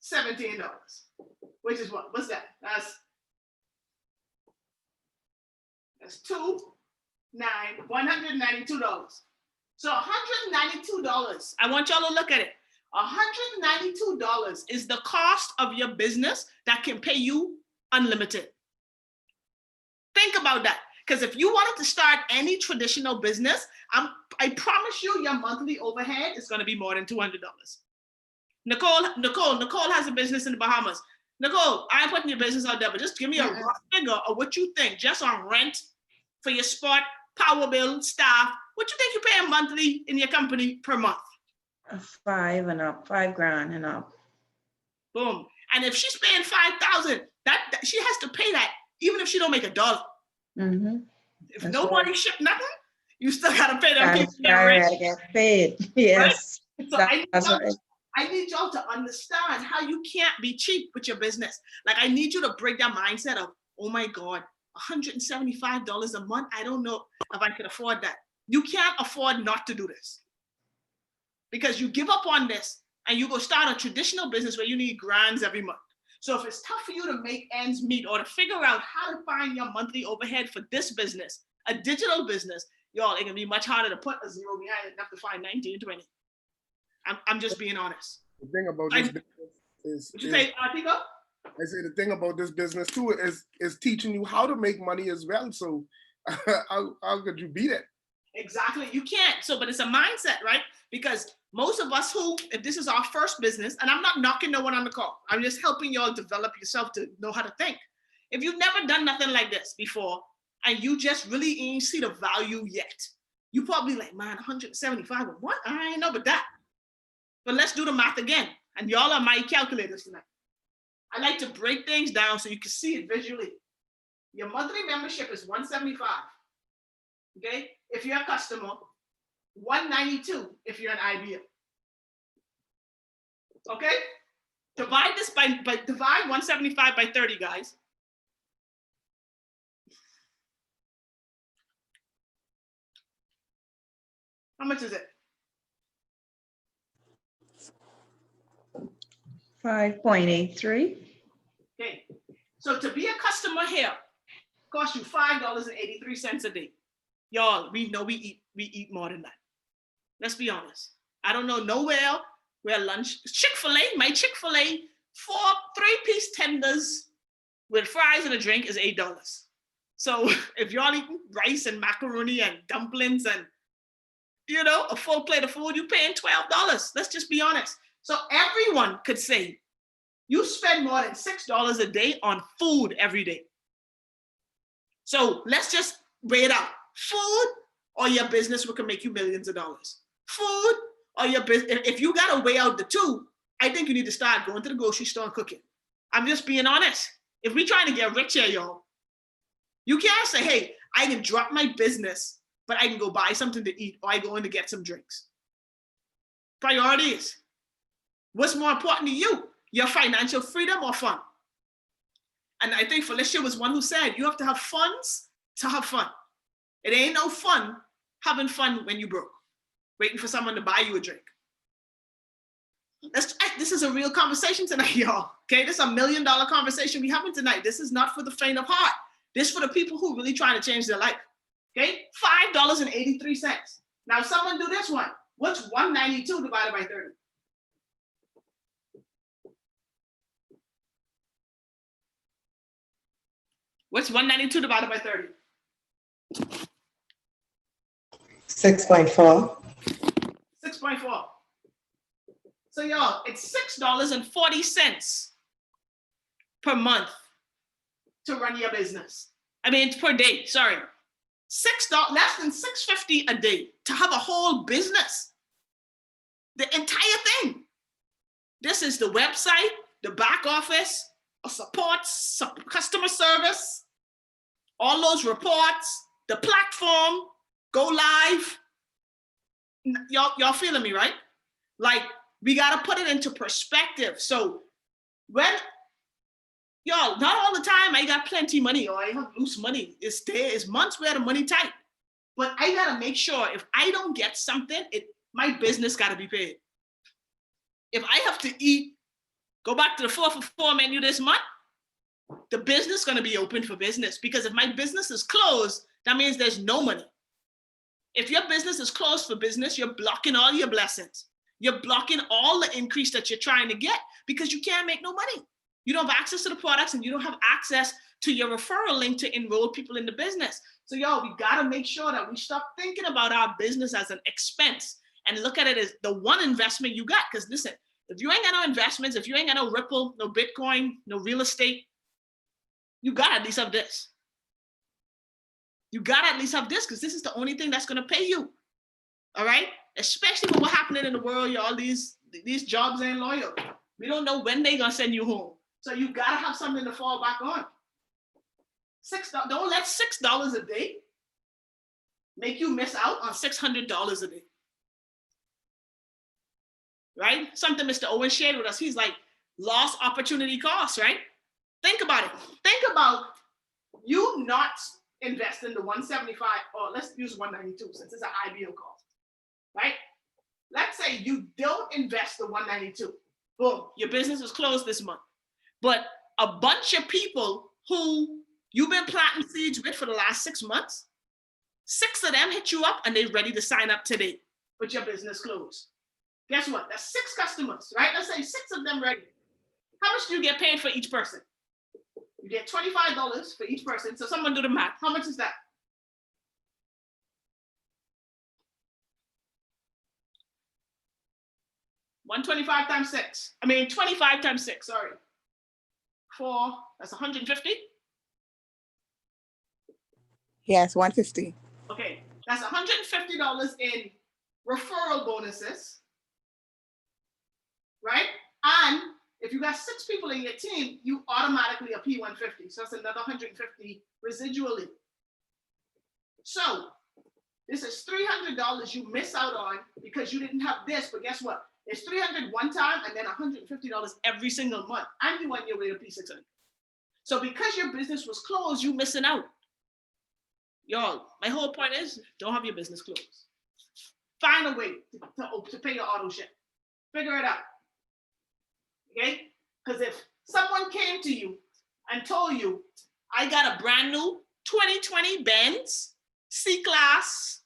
$17, which is what? What's that? That's $192. So $192. I want y'all to look at it. $192 is the cost of your business that can pay you unlimited. Think about that. Because if you wanted to start any traditional business, I promise you your monthly overhead is going to be more than $200. Nicole has a business in the Bahamas. Nicole, I ain't putting your business out there, but just give me a rough figure of what you think just on rent for your spot, power bill, staff. What you think you're paying monthly in your company per month? $5 and up, $5,000 and up. Boom. And if she's paying $5,000, that she has to pay that even if she don't make $1. Mm-hmm. If that's nobody shipped nothing, you still gotta pay them people. Gotta get paid. Yes. Right? So I need y'all to understand how you can't be cheap with your business. Like I need you to break that mindset of, oh my God, $175 a month. I don't know if I could afford that. You can't afford not to do this. Because you give up on this and you go start a traditional business where you need grands every month. So if it's tough for you to make ends meet or to figure out how to find your monthly overhead for this business, A digital business, y'all, it can be much harder to put a zero behind it than to find 19, 20. I'm just being honest. The thing about this business is, Would you say, Artigo? I say the thing about this business too is teaching you how to make money as well. So how could you beat it? Exactly, you can't. So, but it's a mindset, right? Because most of us who, if this is our first business, and I'm not knocking no one on the call, I'm just helping y'all develop yourself to know how to think. If you've never done nothing like this before, and you just really ain't see the value yet, you probably like, man, 175, what? I ain't know but that. But let's do the math again. And y'all are my calculators tonight. I like to break things down so you can see it visually. Your monthly membership is 175. Okay? If you're a customer, 192 if you're an IBO. Okay? Divide this by divide 175 by 30, guys. How much is it? 5.83. Okay. So to be a customer here costs you $5.83 a day. Y'all, we know we eat more than that. Let's be honest. I don't know nowhere where lunch, Chick-fil-A, my Chick-fil-A, 4 3-piece tenders with fries and a drink is $8. So if y'all eating rice and macaroni and dumplings and, you know, a full plate of food, you're paying $12. Let's just be honest. So everyone could say, you spend more than $6 a day on food every day. So let's just weigh it out. Food or your business can make you millions of dollars. Food or your business, if you gotta weigh out the two, I think you need to start going to the grocery store and cooking. I'm just being honest. If we're trying to get rich here, y'all, you can't say, hey, I can drop my business, but I can go buy something to eat or I go in to get some drinks. Priorities. What's more important to you? Your financial freedom or fun? And I think Felicia was one who said, you have to have funds to have fun. It ain't no fun having fun when you broke, waiting for someone to buy you a drink. This is a real conversation tonight, y'all. Okay, this is $1 million conversation we having tonight. This is not for the faint of heart. This is for the people who really trying to change their life. Okay, $5.83. Now, someone do this one. What's 192 divided by 30? What's 192 divided by 30? 6.4. 6.4. So y'all, it's $6.40 per month to run your business. I mean, per day, sorry. $6, less than $6.50 a day to have a whole business. The entire thing. This is the website, the back office, support, customer service, all those reports, the platform, go live. Y'all feeling me, right? Like, we got to put it into perspective. So when, y'all, not all the time I got plenty money or I have loose money. It's months where the money tight. But I got to make sure if I don't get something, my business got to be paid. If I have to eat, go back to the 4 for $4 menu this month, the business is going to be open for business, because if my business is closed, that means there's no money. If your business is closed for business, you're blocking all your blessings. You're blocking all the increase that you're trying to get because you can't make no money. You don't have access to the products and you don't have access to your referral link to enroll people in the business. So y'all, we got to make sure that we stop thinking about our business as an expense and look at it as the one investment you got. Because listen, if you ain't got no investments, if you ain't got no Ripple, no Bitcoin, no real estate, you got to at least have this. You got to at least have this, because this is the only thing that's going to pay you. All right? Especially with what's happening in the world, y'all, these jobs ain't loyal. We don't know when they're going to send you home. So you got to have something to fall back on. Don't let $6 a day make you miss out on $600 a day. Right? Something Mr. Owen shared with us. He's like, lost opportunity cost, right? Think about it. Think about you not investing the 175, or let's use 192 since it's an IBO cost, right? Let's say you don't invest the 192. Boom, your business is closed this month. But a bunch of people who you've been planting seeds with for the last 6 months, 6 of them hit you up and they're ready to sign up today, but your business closed. Guess what? That's 6 customers, right? Let's say 6 of them ready. How much do you get paid for each person? You get $25 for each person. So someone do the math. How much is that? $125 times 6. 25 times 6, sorry. 4, that's 150. Yes, 150. Okay, that's $150 in referral bonuses, right? And if you got 6 people in your team, you automatically a P150. So that's another 150 residually. So this is $300 you miss out on because you didn't have this, but guess what? It's $300 one time and then $150 every single month. And you on your way to P600. So because your business was closed, you missing out. Y'all, my whole point is don't have your business closed. Find a way to pay your auto ship. Figure it out. Okay? Because if someone came to you and told you, I got a brand new 2020 Benz C-Class,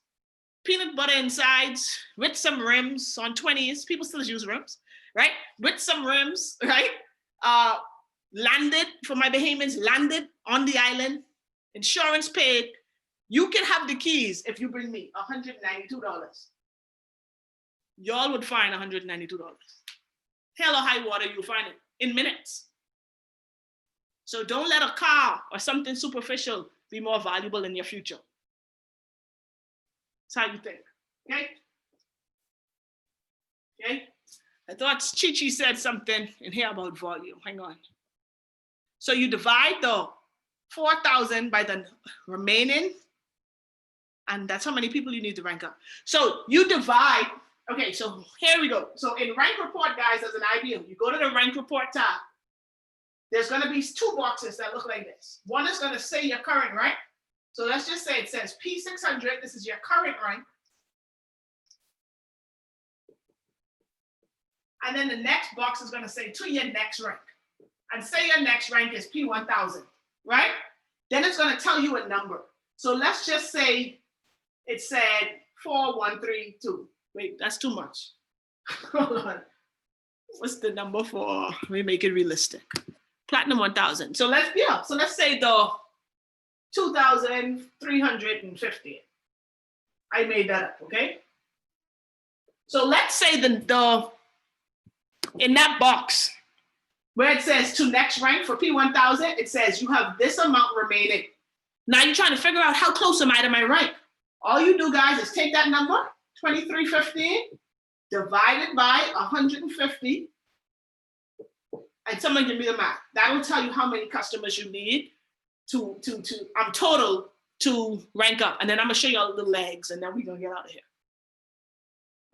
peanut butter insides with some rims on 20s, people still use rims, right? With some rims, right? Landed, for my Bahamians, landed on the island, insurance paid. You can have the keys if you bring me $192. Y'all would find $192. Hell or high water, you'll find it in minutes. So don't let a car or something superficial be more valuable in your future. That's how you think, okay? Okay? I thought Chichi said something in here about volume. Hang on. So you divide the 4,000 by the remaining, and that's how many people you need to rank up. So you divide, okay, so here we go. So in rank report, guys, as an IBO, you go to the rank report tab. There's gonna be 2 boxes that look like this. One is gonna say your current rank. So let's just say it says P600, this is your current rank. And then the next box is gonna say to your next rank. And say your next rank is P1000, right? Then it's gonna tell you a number. So let's just say it said 4132. Wait, that's too much. Hold on. What's the number for? Let me make it realistic. Platinum 1000. So let's say the 2,350. I made that up, okay? So let's say the in that box where it says to next rank for P1000, it says you have this amount remaining. Now you're trying to figure out how close am I to my rank. All you do, guys, is take that number, 2315, divided by 150, and someone give me the math. That will tell you how many customers you need to total to rank up. And then I'm gonna show you all the legs, and then we're gonna get out of here.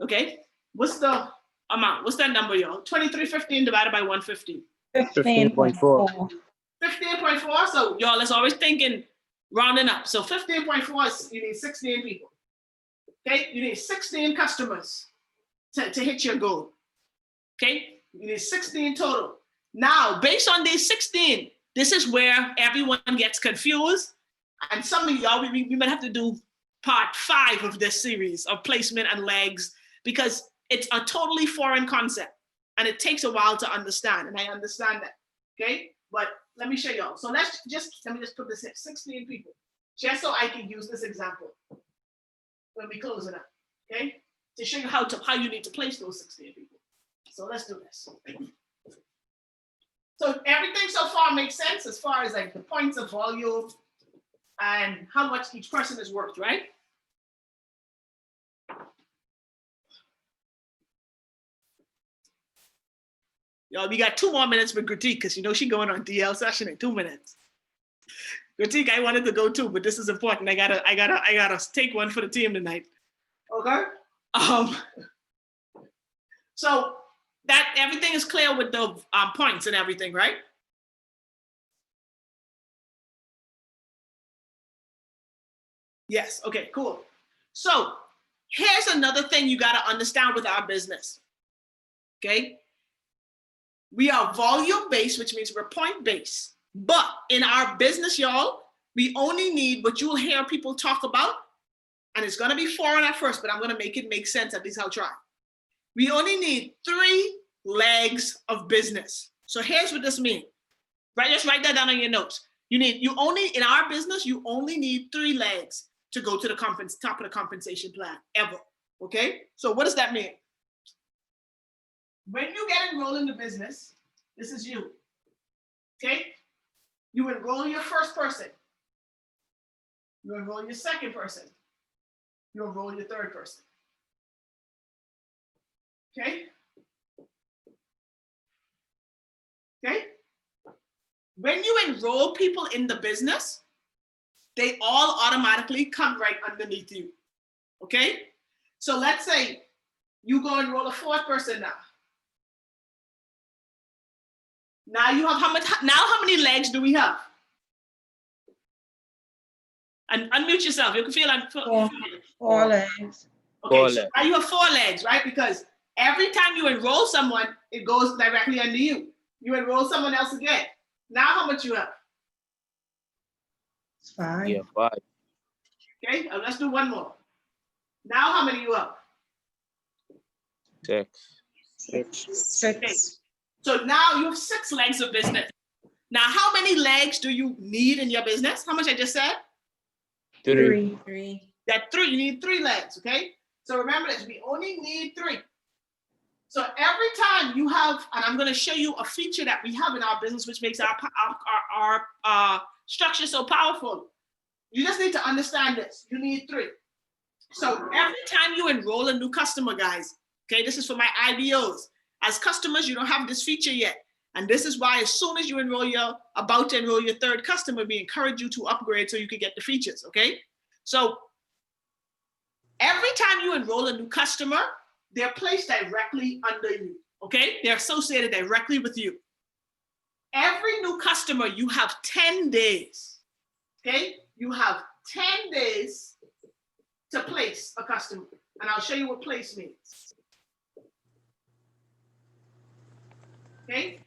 Okay? What's the amount? What's that number, y'all? 2315 divided by 150. 15.4. 15.4. So y'all, let's always thinking rounding up. So 15.4 is you need 16 people. Okay, you need 16 customers to hit your goal. Okay, you need 16 total. Now, based on these 16, this is where everyone gets confused. And some of y'all, we might have to do part 5 of this series of placement and legs, because it's a totally foreign concept and it takes a while to understand. And I understand that. Okay, but let me show y'all. So let me just put this here, 16 people, just so I can use this example when we close it up, okay? To show you how you need to place those 16 people. So let's do this. So everything so far makes sense as far as like the points of volume and how much each person is worth, right? Y'all, we got 2 more minutes with Critique because you know she going on DL session in 2 minutes. Critique, I wanted to go too, but this is important. I gotta take one for the team tonight. Okay. So that everything is clear with the points and everything, right? Yes. Okay. Cool. So here's another thing you gotta understand with our business. Okay. We are volume-based, which means we're point-based. But in our business, y'all, we only need what you'll hear people talk about and it's gonna be foreign at first, but I'm gonna make it make sense, at least I'll try. We only need 3 legs of business. So here's what this means. Right, just write that down on your notes. In our business, you only need 3 legs to go to the top of the compensation plan ever. Okay? So what does that mean? When you get enrolled in the business, this is you. Okay? You enroll your first person. You enroll your second person. You enroll your third person. Okay? Okay? When you enroll people in the business, they all automatically come right underneath you. Okay? So let's say you go enroll a 4th person now. Now you have how many legs do we have? And unmute yourself. You can feel like 4 legs. Okay, so now you have 4 legs, right? Because every time you enroll someone, it goes directly under you. You enroll someone else again. Now how much you have? It's 5. Yeah, 5. Okay, let's do one more. Now how many you have? 6. Okay. So now you have 6 legs of business. Now how many legs do you need in your business? How much I just said? 3. That 3, you need 3 legs, okay? So remember this, we only need 3. So every time you have, and I'm gonna show you a feature that we have in our business, which makes our structure so powerful. You just need to understand this, you need 3. So every time you enroll a new customer, guys, okay, this is for my IBOs. As customers, you don't have this feature yet. And this is why as soon as you about to enroll your 3rd customer, we encourage you to upgrade so you can get the features, okay? So every time you enroll a new customer, they're placed directly under you, okay? They're associated directly with you. Every new customer, you have 10 days, okay? You have 10 days to place a customer. And I'll show you what place means. Okay?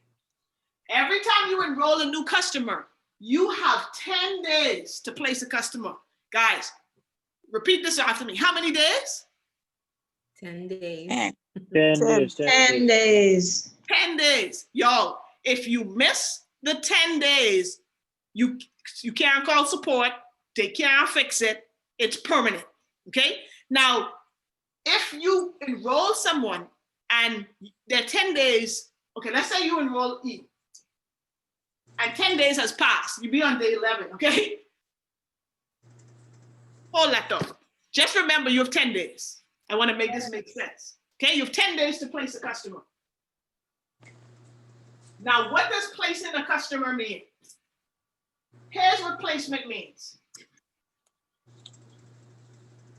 Every time you enroll a new customer, you have 10 days to place a customer. Guys, repeat this after me. How many days? 10 days. 10 days. 10 days. Yo, if you miss the 10 days, you can't call support. They can't fix it. It's permanent. Okay? Now, if you enroll someone and their 10 days, okay, let's say you enroll E, and 10 days has passed. You be on day 11, okay? Hold that thought. Just remember you have 10 days. I want to make this make sense. Okay, you have 10 days to place a customer. Now, what does placing a customer mean? Here's what placement means.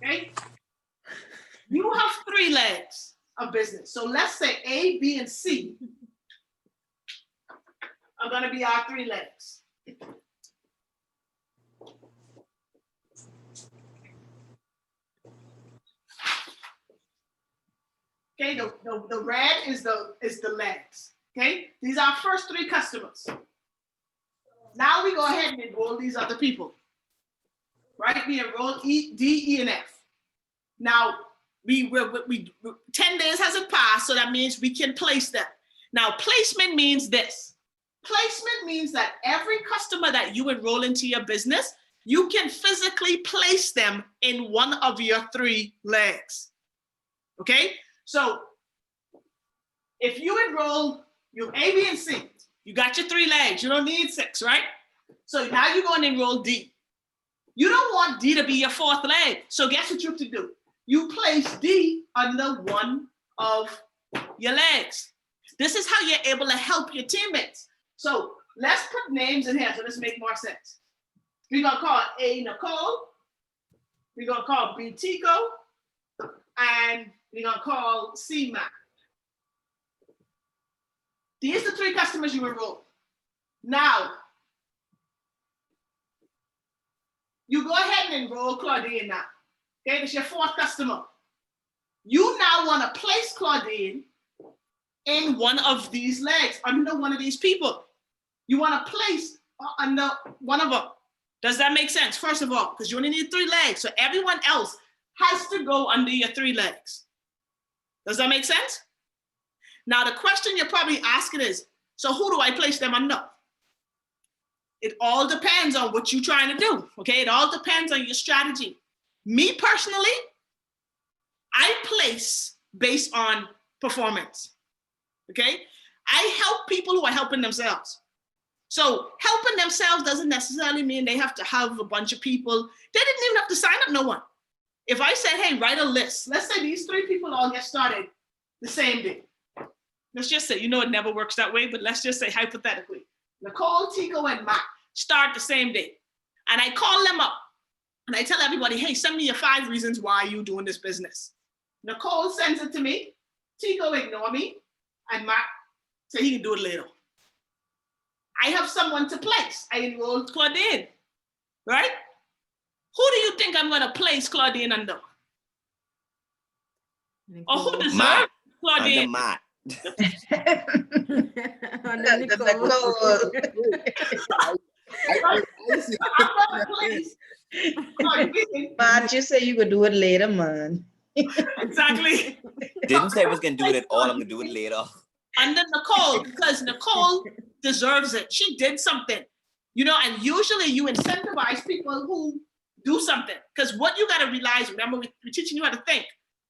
Okay? You have 3 legs of business. So let's say A, B, and C are going to be our 3 legs. Okay, the red is the legs. Okay, these are our first 3 customers. Now we go ahead and enroll these other people. Right? We enroll E, D, E, and F. Now we 10 days hasn't passed, so that means we can place them. Now placement means this. Placement means that every customer that you enroll into your business, you can physically place them in one of your 3 legs. Okay? So if you enroll your A, B, and C, you got your 3 legs. You don't need 6, right? So now you're going to enroll D. You don't want D to be your 4th leg. So guess what you have to do? You place D under one of your legs. This is how you're able to help your teammates. So let's put names in here so this makes more sense. We're going to call A Nicole. We're going to call B Tico. And we're going to call C Mac. These are the 3 customers you enroll. Now, you go ahead and enroll Claudine now. Okay, that's your 4th customer. You now want to place Claudine in one of these legs, under one of these people. You want to place under one of them. Does that make sense? First of all, because you only need 3 legs. So everyone else, has to go under your 3 legs. Does that make sense? Now, the question you're probably asking is, so who do I place them under? It all depends on what you're trying to do, okay? It all depends on your strategy. Me personally, I place based on performance, okay? I help people who are helping themselves. So helping themselves doesn't necessarily mean they have to have a bunch of people. They didn't even have to sign up no one. If I said, hey, write a list. Let's say these 3 people all get started the same day. Let's just say, you know, it never works that way, but let's just say hypothetically, Nicole, Tico, and Matt start the same day. And I call them up and I tell everybody, hey, send me your 5 reasons why you're doing this business. Nicole sends it to me. Tico ignore me. And Matt say he can do it later. I have someone to place. I enroll Claudine, right? Who do you think I'm gonna place Claudine under? Or who deserves Matt. Claudine? Under Matt. Under Nicole. Matt, you say you could do it later, man. Exactly. Didn't say I was gonna do it at all. I'm gonna do it later. Under Nicole, because Nicole deserves it. She did something, you know, and usually you incentivize people who do something. Because what you gotta realize, remember, we're teaching you how to think.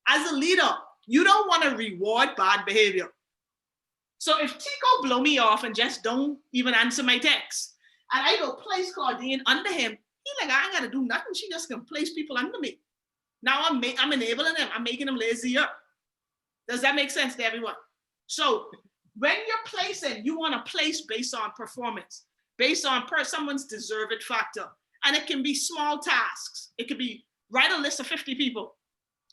As a leader, you don't wanna reward bad behavior. So if Tico blow me off and just don't even answer my text, and I go place Claudine under him, he like, I ain't gotta do nothing. She just can place people under me. Now I'm enabling him. I'm making him lazier. Does that make sense to everyone? So when you're placing, you want to place based on performance, based on someone's deserved factor. And it can be small tasks. It could be write a list of 50 people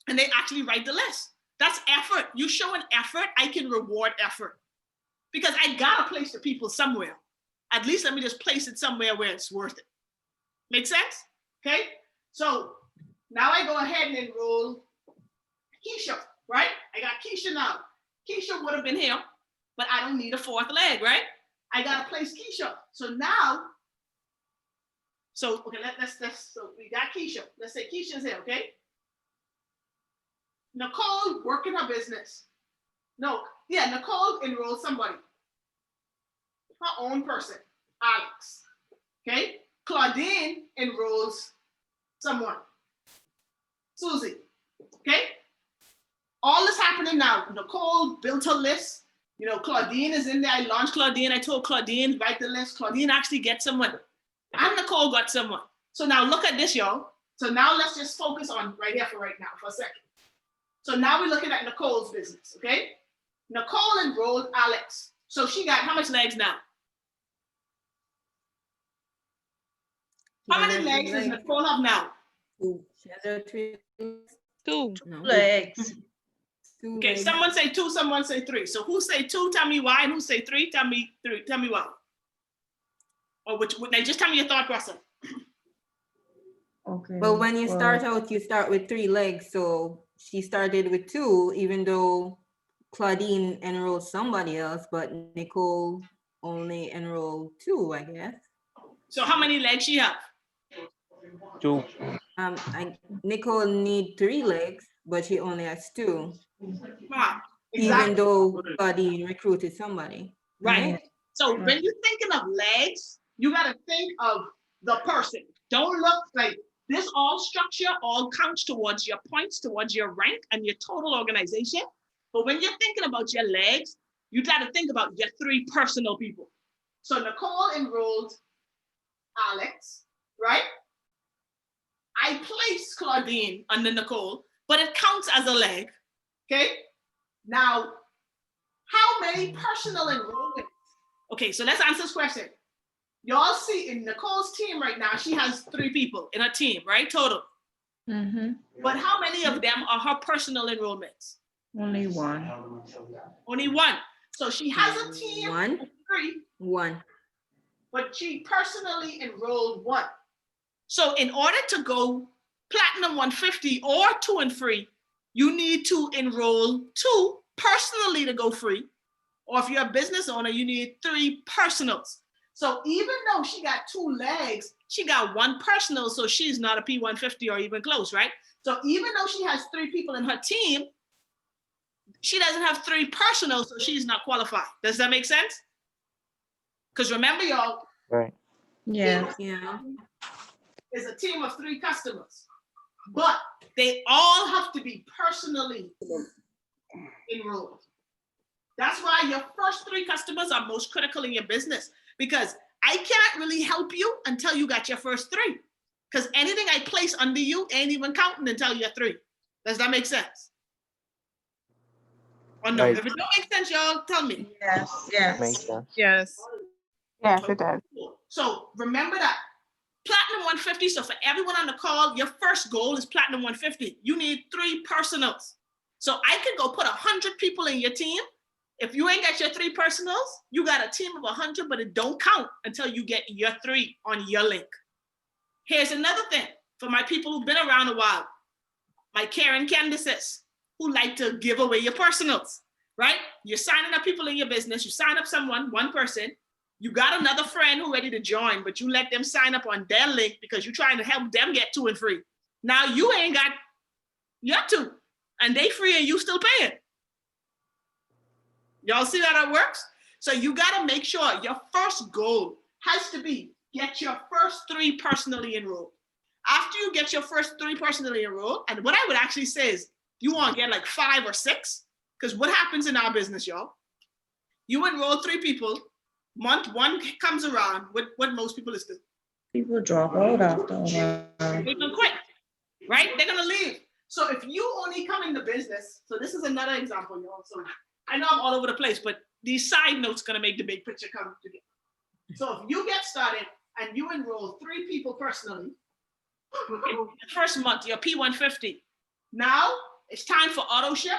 and they actually write the list. That's effort. You show an effort, I can reward effort. Because I gotta place the people somewhere. At least let me just place it somewhere where it's worth it. Make sense? Okay? So now I go ahead and enroll Keisha, right? I got Keisha now. Keisha would have been here, but I don't need a 4th leg, right? I gotta place Keisha. So now, okay, so we got Keisha. Let's say Keisha's here, okay? Nicole working her business. Nicole enrolled somebody. Her own person, Alex. Okay? Claudine enrolls someone. Susie. Okay? All is happening now. Nicole built her list. You know, Claudine is in there. I launched Claudine. I told Claudine, write the list. Claudine actually gets someone. And Nicole got someone. So now look at this, y'all. So now let's just focus on right here for a second. So now we're looking at Nicole's business, okay? Nicole enrolled Alex. So she got how much legs now? How many legs does Nicole have now? 2. She has 3 legs. 2 legs. 2 Okay, legs. someone say 2, someone say 3. So who say 2, tell me why, and who say 3, tell me 3, tell me why. Or just tell me your thought process. Okay. But when you start out, you start with 3 legs. So she started with 2, even though Claudine enrolled somebody else, but Nicole only enrolled 2, I guess. So how many legs she have? 2. Nicole need 3 legs, but she only has 2. Right. Exactly. Even though Mm-hmm. Claudine recruited somebody. Right. So when you're thinking of legs, you got to think of the person. Don't look like this. All structure all counts towards your points, towards your rank and your total organization. But when you're thinking about your legs, you got to think about your 3 personal people. So Nicole enrolled Alex, right? I placed Claudine under Nicole, but it counts as a leg, okay? Now, how many personal enrollments? Okay, so let's answer this question. Y'all see in Nicole's team right now, she has 3 people in her team, right? Total. Mm-hmm. But how many of them are her personal enrollments? Only 1. Only 1. So she has a team of 3. 1. But she personally enrolled 1. So in order to go Platinum 150 or 2 and free, you need to enroll 2 personally to go free. Or if you're a business owner, you need 3 personals. So even though she got 2 legs, she got 1 personal, so she's not a P150 or even close, right? So even though she has 3 people in her team, she doesn't have 3 personal, so she's not qualified. Does that make sense? Because remember, y'all, Right. Yeah. Yeah. is a team of 3 customers, but they all have to be personally enrolled. That's why your first 3 customers are most critical in your business, because I can't really help you until you got your first 3. Because anything I place under you ain't even counting until you're 3. Does that make sense? Or no? Right. If it don't make sense, y'all tell me. Yes. Yes. Makes sense. Yes. Yes, it does. So remember that Platinum 150. So for everyone on the call, your first goal is Platinum 150. You need 3 personals. So I could go put 100 people in your team. If you ain't got your 3 personals, you got a team of 100, but it don't count until you get your 3 on your link. Here's another thing for my people who've been around a while, my Karen Candaces, who like to give away your personals, right? You're signing up people in your business. You sign up someone, one person. You got another friend who ready to join, but you let them sign up on their link because you're trying to help them get 2 and free. Now you ain't got your 2, and they free and you still paying. Y'all see how that works? So you got to make sure your first goal has to be get your first 3 personally enrolled. After you get your first 3 personally enrolled, and what I would actually say is you want to get like 5 or 6, because what happens in our business, y'all? You enroll 3 people, month 1 comes around, what most people is doing. People drop out after a while. They're gonna quit, right? They're gonna leave. So if you only come in the business, so this is another example, y'all. So I know I'm all over the place, but these side notes gonna make the big picture come together. So if you get started and you enroll 3 people personally, in the first month, your P150. Now it's time for auto ship.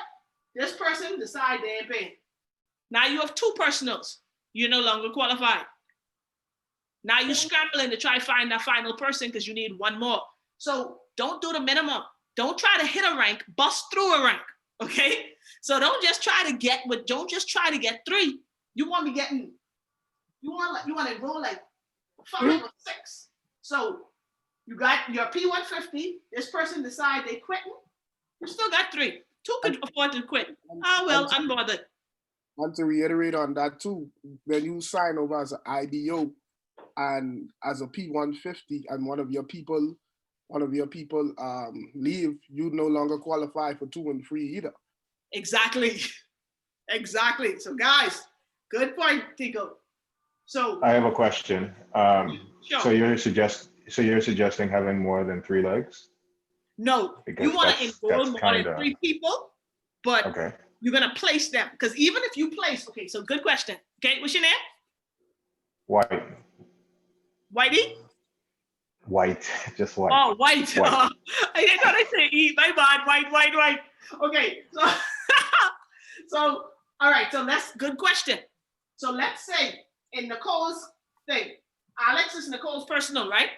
This person decide they ain't paying. Now you have 2 personals. You're no longer qualified. Now you're scrambling to try to find that final person because you need 1 more. So don't do the minimum. Don't try to hit a rank, bust through a rank. Okay? So don't just try to get 3. You want to enroll like 5 or 6. So you got your P150. This person decide they quitting. You still got 3. 2 could afford to quit. Oh well, unbothered. And to reiterate on that too, when you sign over as an IBO and as a P150 and one of your people leave, you no longer qualify for 2 and free either. Exactly. Exactly. So guys, good point, Tico. So I have a question. Sure. So you're suggesting having more than 3 legs? No, Because you want to enroll that's more than 3 people, but okay. you're gonna place them. Because even if you place, okay, so good question. Okay, what's your name? White. Whitey? White. Just white. Oh, white. White. I thought I said eat. My bad. White. Okay, so so all right, so that's good question. So let's say in Nicole's thing, Alex is Nicole's personal, right?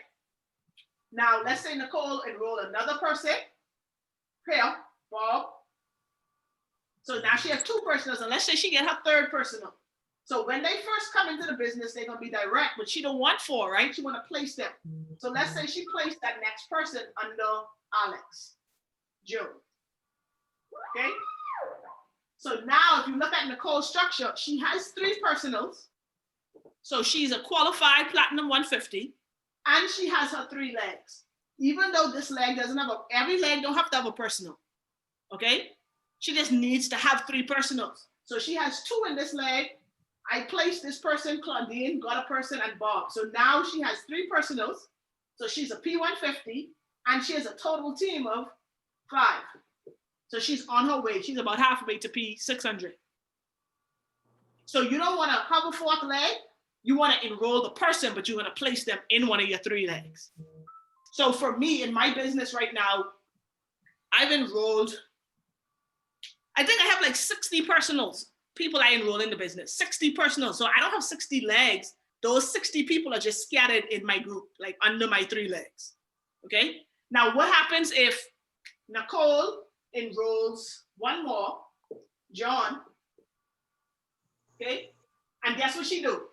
Now let's say Nicole enroll another person. Here, Bob. So now she has 2 personals, and let's say she get her 3rd personal. So when they first come into the business, they're gonna be direct, but she don't want 4, right? She want to place them. So let's say she placed that next person under Alex, Joe. Okay. So now if you look at Nicole's structure, she has 3 personals. So she's a qualified Platinum 150, and she has her 3 legs. Even though this leg doesn't have every leg don't have to have a personal. Okay. She just needs to have 3 personals. So she has 2 in this leg. I placed this person, Claudine, got a person, and Bob. So now she has 3 personals. So she's a P150, and she has a total team of 5. So she's on her way. She's about halfway to P600. So you don't want to have a 4th leg. You want to enroll the person, but you want to place them in one of your 3 legs. So for me, in my business right now, I've enrolled, I think I have like 60 personals, people I enroll in the business, 60 personals. So I don't have 60 legs. Those 60 people are just scattered in my group, like under my 3 legs. Okay. Now what happens if Nicole enrolls 1 more, John, okay? And guess what she do?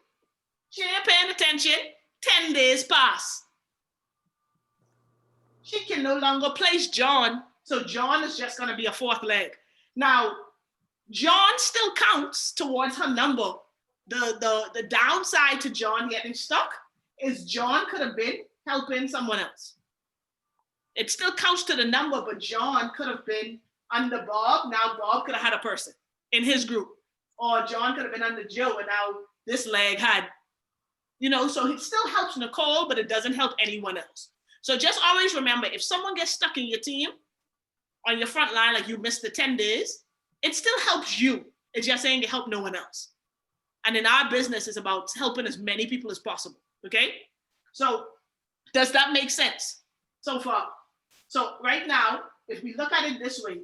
She ain't paying attention. 10 days pass. she can no longer place John. So John is just going to be a fourth leg. Now, John still counts towards her number. The downside to John getting stuck is John could have been helping someone else. It still counts to the number, but John could have been under Bob. Now Bob could have had a person in his group. Or John could have been under Joe, and now this leg had, so it still helps Nicole, but it doesn't help anyone else. So just always remember, if someone gets stuck in your team, on your front line, like you missed the 10 days, it still helps you. It's just saying it help no one else. And in our business, it's about helping as many people as possible, okay? So does that make sense so far? So right now, if we look at it this way,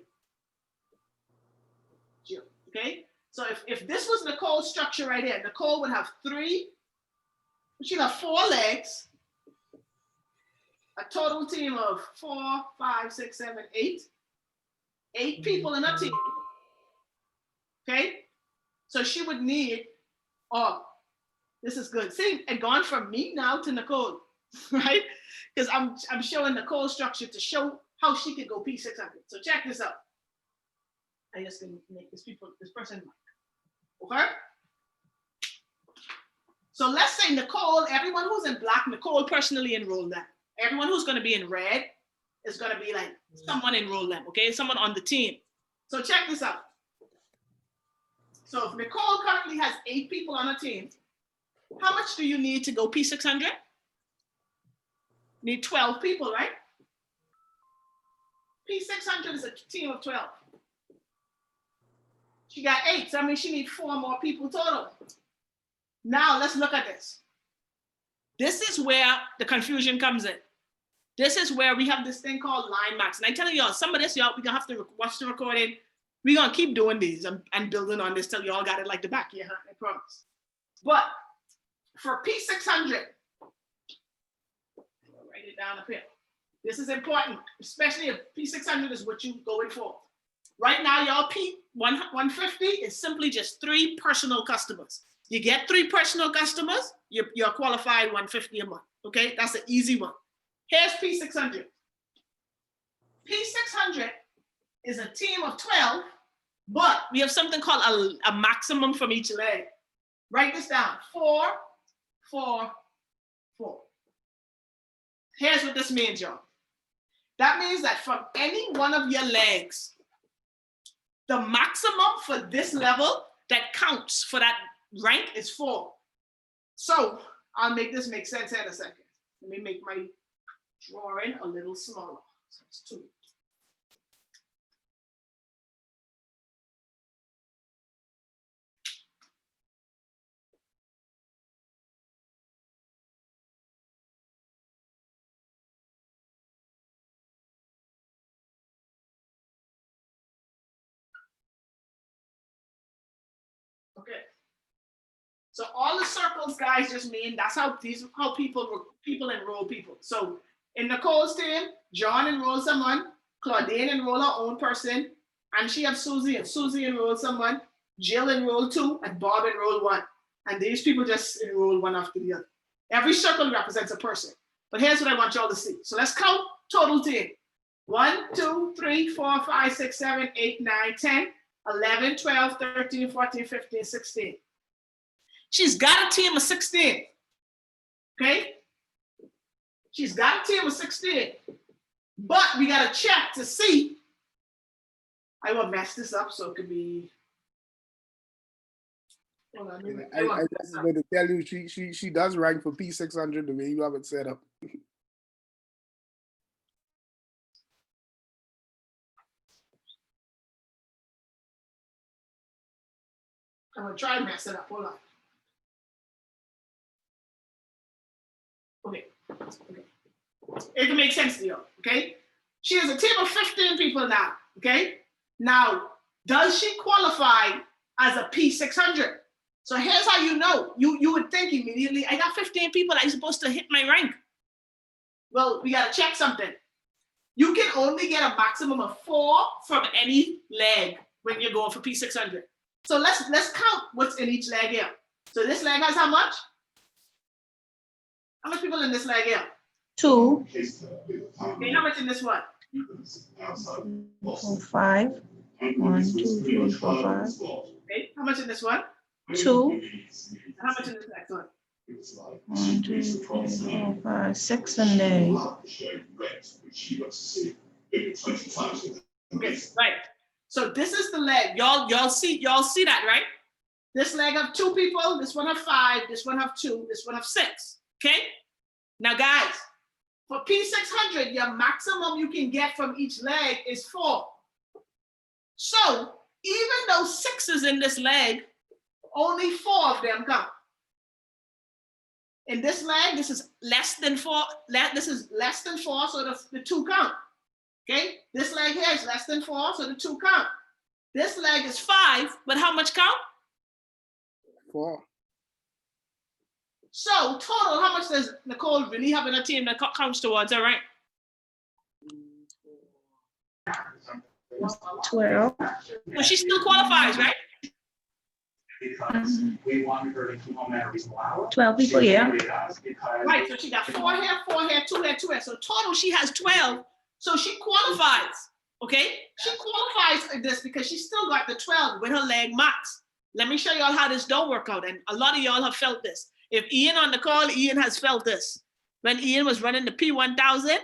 okay? So if this was Nicole's structure right here, Nicole would have she'd have 4 legs, a total team of 4, 5, 6, 7, 8. 8 people in a team, okay? So she would need, this is good. See, it gone from me now to Nicole, right? Because I'm showing Nicole's structure to show how she could go P600. So check this out. I just can make this person, okay? So let's say Nicole, everyone who's in black, Nicole personally enrolled them. Everyone who's gonna be in red is gonna be like someone enrolled them, okay? Someone on the team. So check this out. So if Nicole currently has 8 people on a team, how much do you need to go P600? Need 12 people, right? P600 is a team of 12. She got 8, so that means she needs 4 more people total. Now let's look at this. This is where the confusion comes in. This is where we have this thing called line max. And I tell y'all, some of this, y'all, we're gonna have to watch the recording. We're gonna keep doing these and building on this till y'all got it like the back of your hand, I promise. But for P600, write it down up here. This is important, especially if P600 is what you're going for. Right now, y'all, P150 is simply just 3 personal customers. You get 3 personal customers, you're qualified $150 a month, okay? That's an easy one. Here's P600. P600 is a team of 12, but we have something called a maximum from each leg. Write this down, 4, 4, 4. Here's what this means, y'all. That means that from any one of your legs, the maximum for this level that counts for that rank is 4. So I'll make this make sense in a second. Let me make my drawing a little smaller. So it's 2. Okay. So all the circles, guys, just mean that's how people enroll people. So in Nicole's team, John enrolled someone, Claudine enrolled her own person, and she has Susie, and Susie enrolled someone, Jill enrolled 2, and Bob enrolled 1. And these people just enroll one after the other. Every circle represents a person. But here's what I want y'all to see. So let's count total team. 1, 2, 3, 4, 5, 6, 7, 8, 9, 10, 11, 12, 13, 14, 15, 16. She's got a team of 16, okay? She's got a team of 16, but we got to check to see. I will mess this up so it could be. Hold on, I just going to tell you, she does rank for P600 the way you have it set up. I'm going to try and mess it up. Hold on. Okay. It can make sense to you, okay? She has a team of 15 people now, okay? Now, does she qualify as a P600? So here's how you know. You would think immediately, I got 15 people, I'm supposed to hit my rank. Well, we got to check something. You can only get a maximum of 4 from any leg when you're going for P600. So let's count what's in each leg here. So this leg has how much? How much people in this leg here? 2, Okay, how much in this one? 4, 5. 1, 2, 3, 4, 5. Okay, how much in this one? 2. And how much in this next one? 1, 2, 3, 4, 5, 6 in there. Okay, right. So this is the leg. Y'all see that, right? This leg of 2 people, this one have 5, this one have 2, this one have 6. Okay? Now guys, for P600, your maximum you can get from each leg is 4. So even though 6 is in this leg, only 4 of them count. In this leg, this is less than 4. This is less than 4, so the 2 count. Okay? This leg here is less than 4, so the 2 count. This leg is 5, but how much count? 4. So total, how much does Nicole really have in her team that counts towards her, right? 12. So she still qualifies, right? Mhm. 12 people, yeah. Right, so she got 4 here, 4 here, 2 here, 2 here. So total, she has 12. So she qualifies, okay? She qualifies in this because she still got the 12 with her leg max. Let me show y'all how this don't work out. And a lot of y'all have felt this. If Ian on the call, Ian has felt this. When Ian was running the P1000,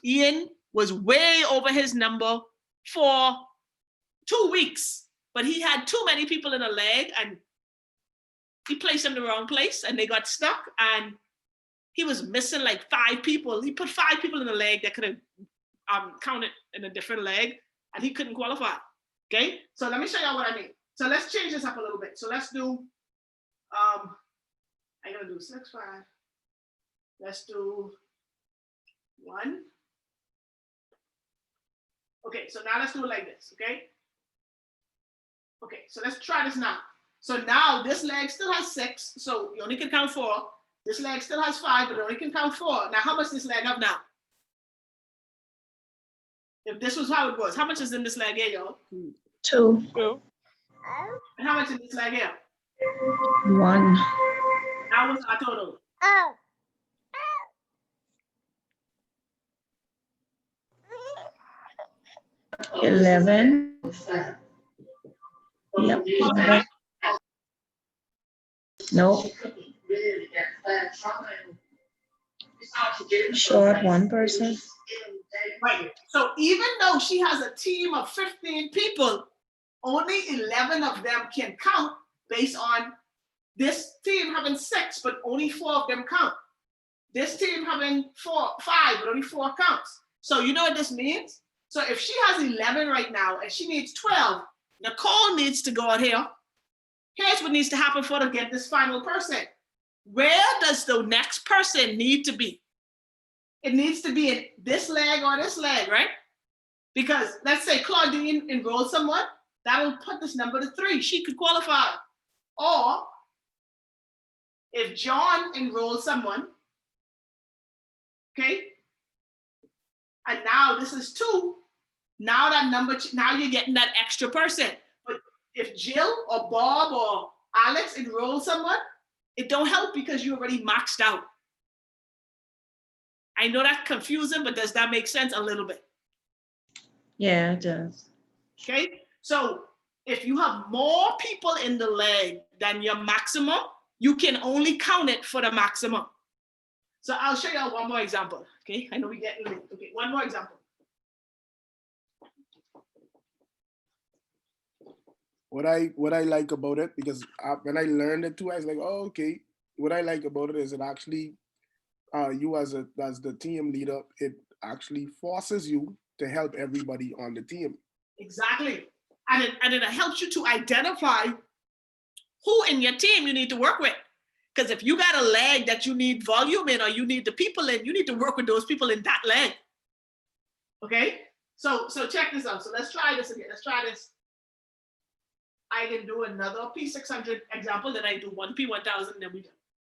Ian was way over his number for 2 weeks. But he had too many people in a leg and he placed them in the wrong place and they got stuck and he was missing like 5 people. He put 5 people in the leg that could have counted in a different leg and he couldn't qualify. Okay, so let me show y'all what I mean. So let's change this up a little bit. So let's do, I'm gonna do 6, 5. Let's do 1. Okay, so now let's do it like this, okay? Okay, so let's try this now. So now this leg still has 6, so you only can count 4. This leg still has 5, but it only can count 4. Now, how much does this leg have now? If this was how it was, how much is in this leg here, y'all? 2. And how much in this leg here? 1. Now what's our total? 11. Yep. Nope. Short 1 person. Right. So even though she has a team of 15 people, only 11 of them can count based on this team having 6, but only 4 of them count. This team having 5, but only 4 counts. So you know what this means? So if she has 11 right now and she needs 12, Nicole needs to go out here. Here's what needs to happen for her to get this final person. Where does the next person need to be? It needs to be in this leg or this leg, right? Because let's say Claudine enrolled someone, that'll put this number to 3. She could qualify. Or if John enrolled someone, okay, and now this is 2, now that number, now you're getting that extra person. But if Jill or Bob or Alex enroll someone, it don't help because you already maxed out. I know that's confusing, but does that make sense a little bit? Yeah, it does. Okay, so if you have more people in the leg than your maximum, you can only count it for the maximum. So I'll show you one more example. Okay, I know we get late. Okay, one more example. What I like about it, because when I learned it too, I was like, oh, okay. What I like about it is it actually, you as the team leader, it actually forces you to help everybody on the team. Exactly, and it helps you to identify who in your team you need to work with. Because if you got a leg that you need volume in or you need the people in, you need to work with those people in that leg. Okay, so check this out. So let's try this again. Let's try this. I can do another P600 example, then I do one P1000, then we do.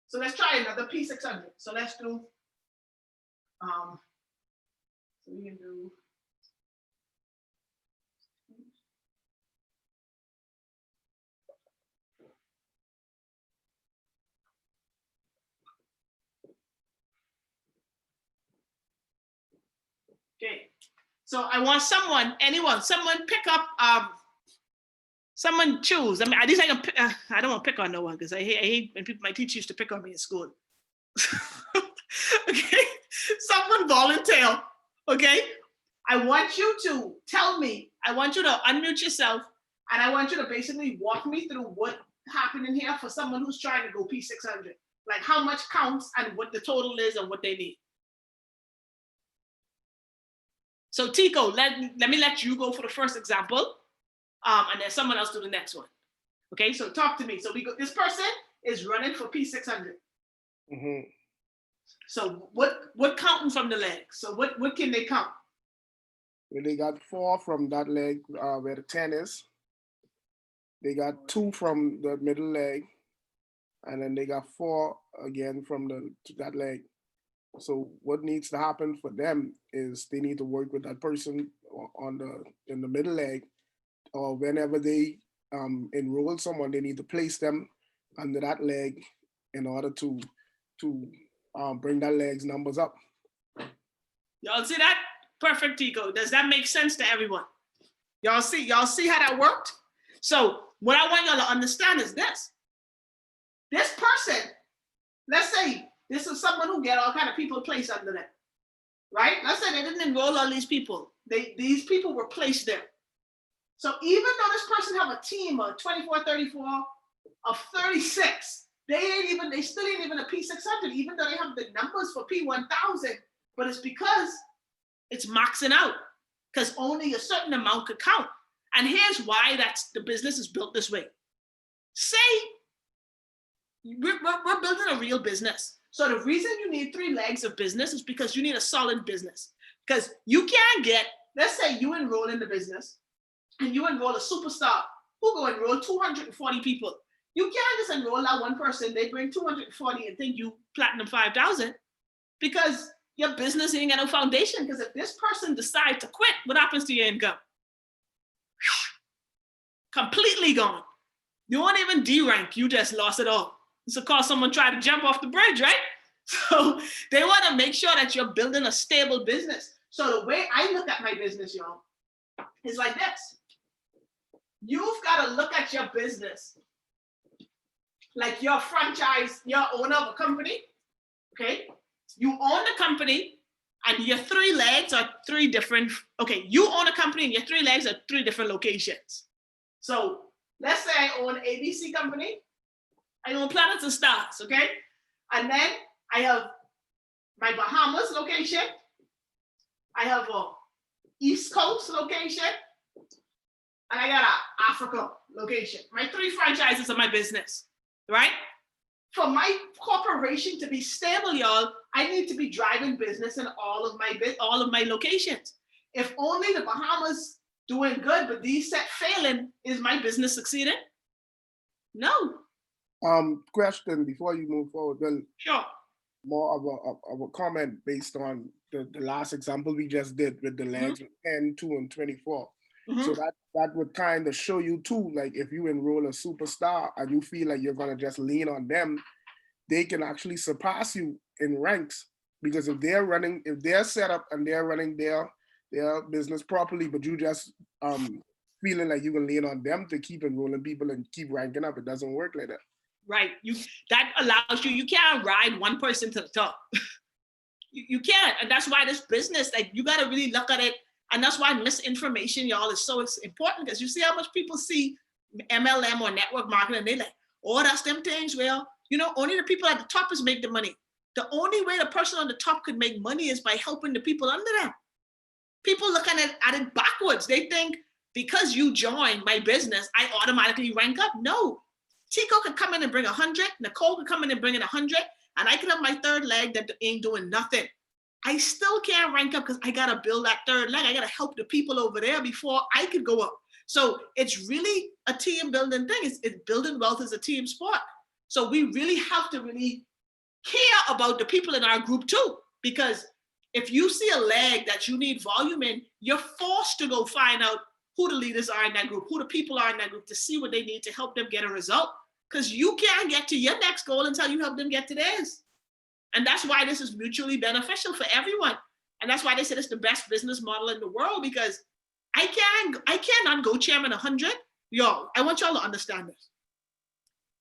So let's try another P600. So let's do, so we can do, So I want someone pick up, someone choose. I mean, at least I can. I don't want to pick on no one because I hate when people, my teacher used to pick on me in school. Okay, someone volunteer. Okay, I want you to tell me. I want you to unmute yourself, and I want you to basically walk me through what happened in here for someone who's trying to go P600. Like how much counts and what the total is and what they need. So Tico, let me let you go for the first example, and then someone else do the next one. Okay, so talk to me. So we go. This person is running for P600. Mm-hmm. So what counting from the leg? So what can they count? Well, they got 4 from that leg where the 10 is. They got 2 from the middle leg, and then they got 4 again from that leg. So what needs to happen for them is they need to work with that person in the middle leg, or whenever they enroll someone, they need to place them under that leg in order to bring that leg's numbers up. Y'all see that? Perfect, Tico. Does that make sense to everyone? Y'all see how that worked? So what I want y'all to understand is this. This person, let's say this is someone who get all kind of people placed under them, right? Let's say they didn't enroll all these people. These people were placed there. So even though this person have a team of 24, 34, of 36, they still ain't even a P600, even though they have the numbers for P1000, but it's because it's maxing out, because only a certain amount could count. And here's why the business is built this way. Say we're building a real business. So the reason you need 3 legs of business is because you need a solid business. Because you can't get, let's say you enroll in the business and you enroll a superstar who go enroll 240 people. You can't just enroll that one person, they bring 240 and think you platinum 5,000, because your business ain't got no foundation. Because if this person decides to quit, what happens to your income? Completely gone. You won't even D rank, you just lost it all. It's because someone tried to jump off the bridge, right? So they want to make sure that you're building a stable business. So the way I look at my business, y'all, is like this. You've got to look at your business like your franchise, your owner of a company, okay? You own the company and your 3 legs are 3 different, okay, you own a company and your 3 legs are 3 different locations. So let's say I own ABC company, I own Planets and Stars, okay? And then I have my Bahamas location, I have a East Coast location, and I got an Africa location. My 3 franchises of my business, right? For my corporation to be stable, y'all, I need to be driving business in all of my locations. If only the Bahamas doing good, but these set failing, is my business succeeding? No. Question before you move forward. Well, sure. More of a comment based on the last example we just did with the legs, 10, 2, and 24. Mm-hmm. So that would kind of show you too, like if you enroll a superstar and you feel like you're gonna just lean on them, they can actually surpass you in ranks, because if they're set up and they're running their business properly, but you just feeling like you can lean on them to keep enrolling people and keep ranking up, it doesn't work like that. Right. That allows you can't ride one person to the top. you can't. And that's why this business, like, you got to really look at it. And that's why misinformation, y'all, is so important, because you see how much people see MLM or network marketing and they like, oh, that's them things. Well, only the people at the top is make the money. The only way the person on the top could make money is by helping the people under them. People looking at it backwards. They think because you join my business, I automatically rank up. No. Tico could come in and bring 100. Nicole could come in and bring in 100. And I could have my 3rd leg that ain't doing nothing. I still can't rank up because I got to build that 3rd leg. I got to help the people over there before I could go up. So it's really a team building thing. It's building wealth as a team sport. So we really have to really care about the people in our group too. Because if you see a leg that you need volume in, you're forced to go find out who the leaders are in that group, who the people are in that group, to see what they need to help them get a result. Because you can't get to your next goal until you help them get to theirs. And that's why this is mutually beneficial for everyone. And that's why they said it's the best business model in the world, because I cannot go chairman 100. Y'all, I want y'all to understand this.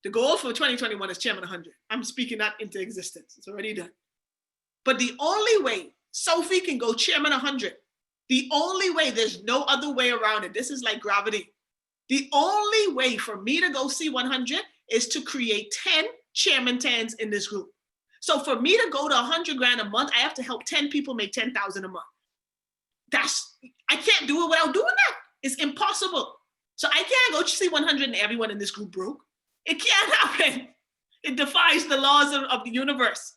The goal for 2021 is chairman 100. I'm speaking that into existence. It's already done. But the only way Sophie can go chairman 100, the only way, there's no other way around it. This is like gravity. The only way for me to go C100 is to create 10 chairman 10s in this group. So for me to go to 100 grand a month, I have to help 10 people make 10,000 a month. I can't do it without doing that. It's impossible. So I can't go C100 and everyone in this group broke. It can't happen. It defies the laws of the universe.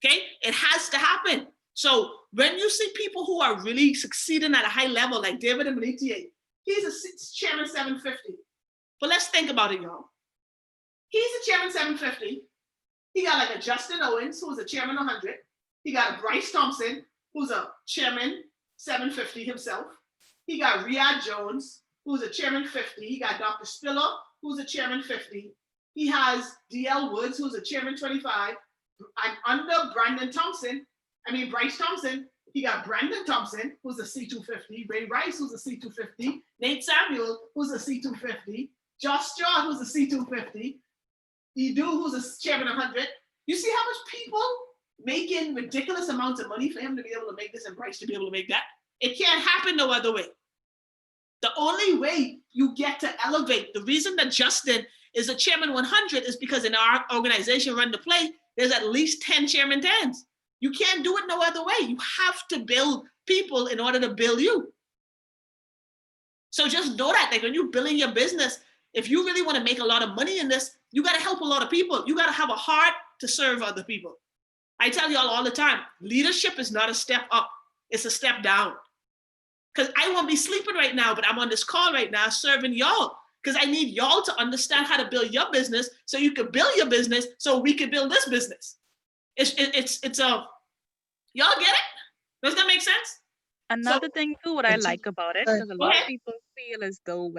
Okay? It has to happen. So when you see people who are really succeeding at a high level, like David and Melitier, he's a chairman 750. But let's think about it, y'all. He's a chairman 750. He got like a Justin Owens, who's a chairman 100. He got a Bryce Thompson, who's a chairman 750 himself. He got Riyad Jones, who's a chairman 50. He got Dr. Spiller, who's a chairman 50. He has DL Woods, who's a chairman 25. And under Bryce Thompson, he got Brandon Thompson, who's a C250, Ray Rice, who's a C250, Nate Samuel, who's a C250, Josh Straw, who's a C250, Edu, who's a chairman 100. You see how much people making ridiculous amounts of money for him to be able to make this and Bryce to be able to make that? It can't happen no other way. The only way you get to elevate, the reason that Justin is a chairman 100 is because in our organization, Run the Play, there's at least 10 chairman 10s. You can't do it no other way. You have to build people in order to build you. So just know that, like when you're building your business, if you really want to make a lot of money in this, you got to help a lot of people. You got to have a heart to serve other people. I tell y'all all the time, leadership is not a step up. It's a step down. Because I won't be sleeping right now, but I'm on this call right now serving y'all. Because I need y'all to understand how to build your business so you can build your business so we can build this business. It's y'all get it? Does that make sense? Another thing too, what I like about it, because a lot of people feel as though,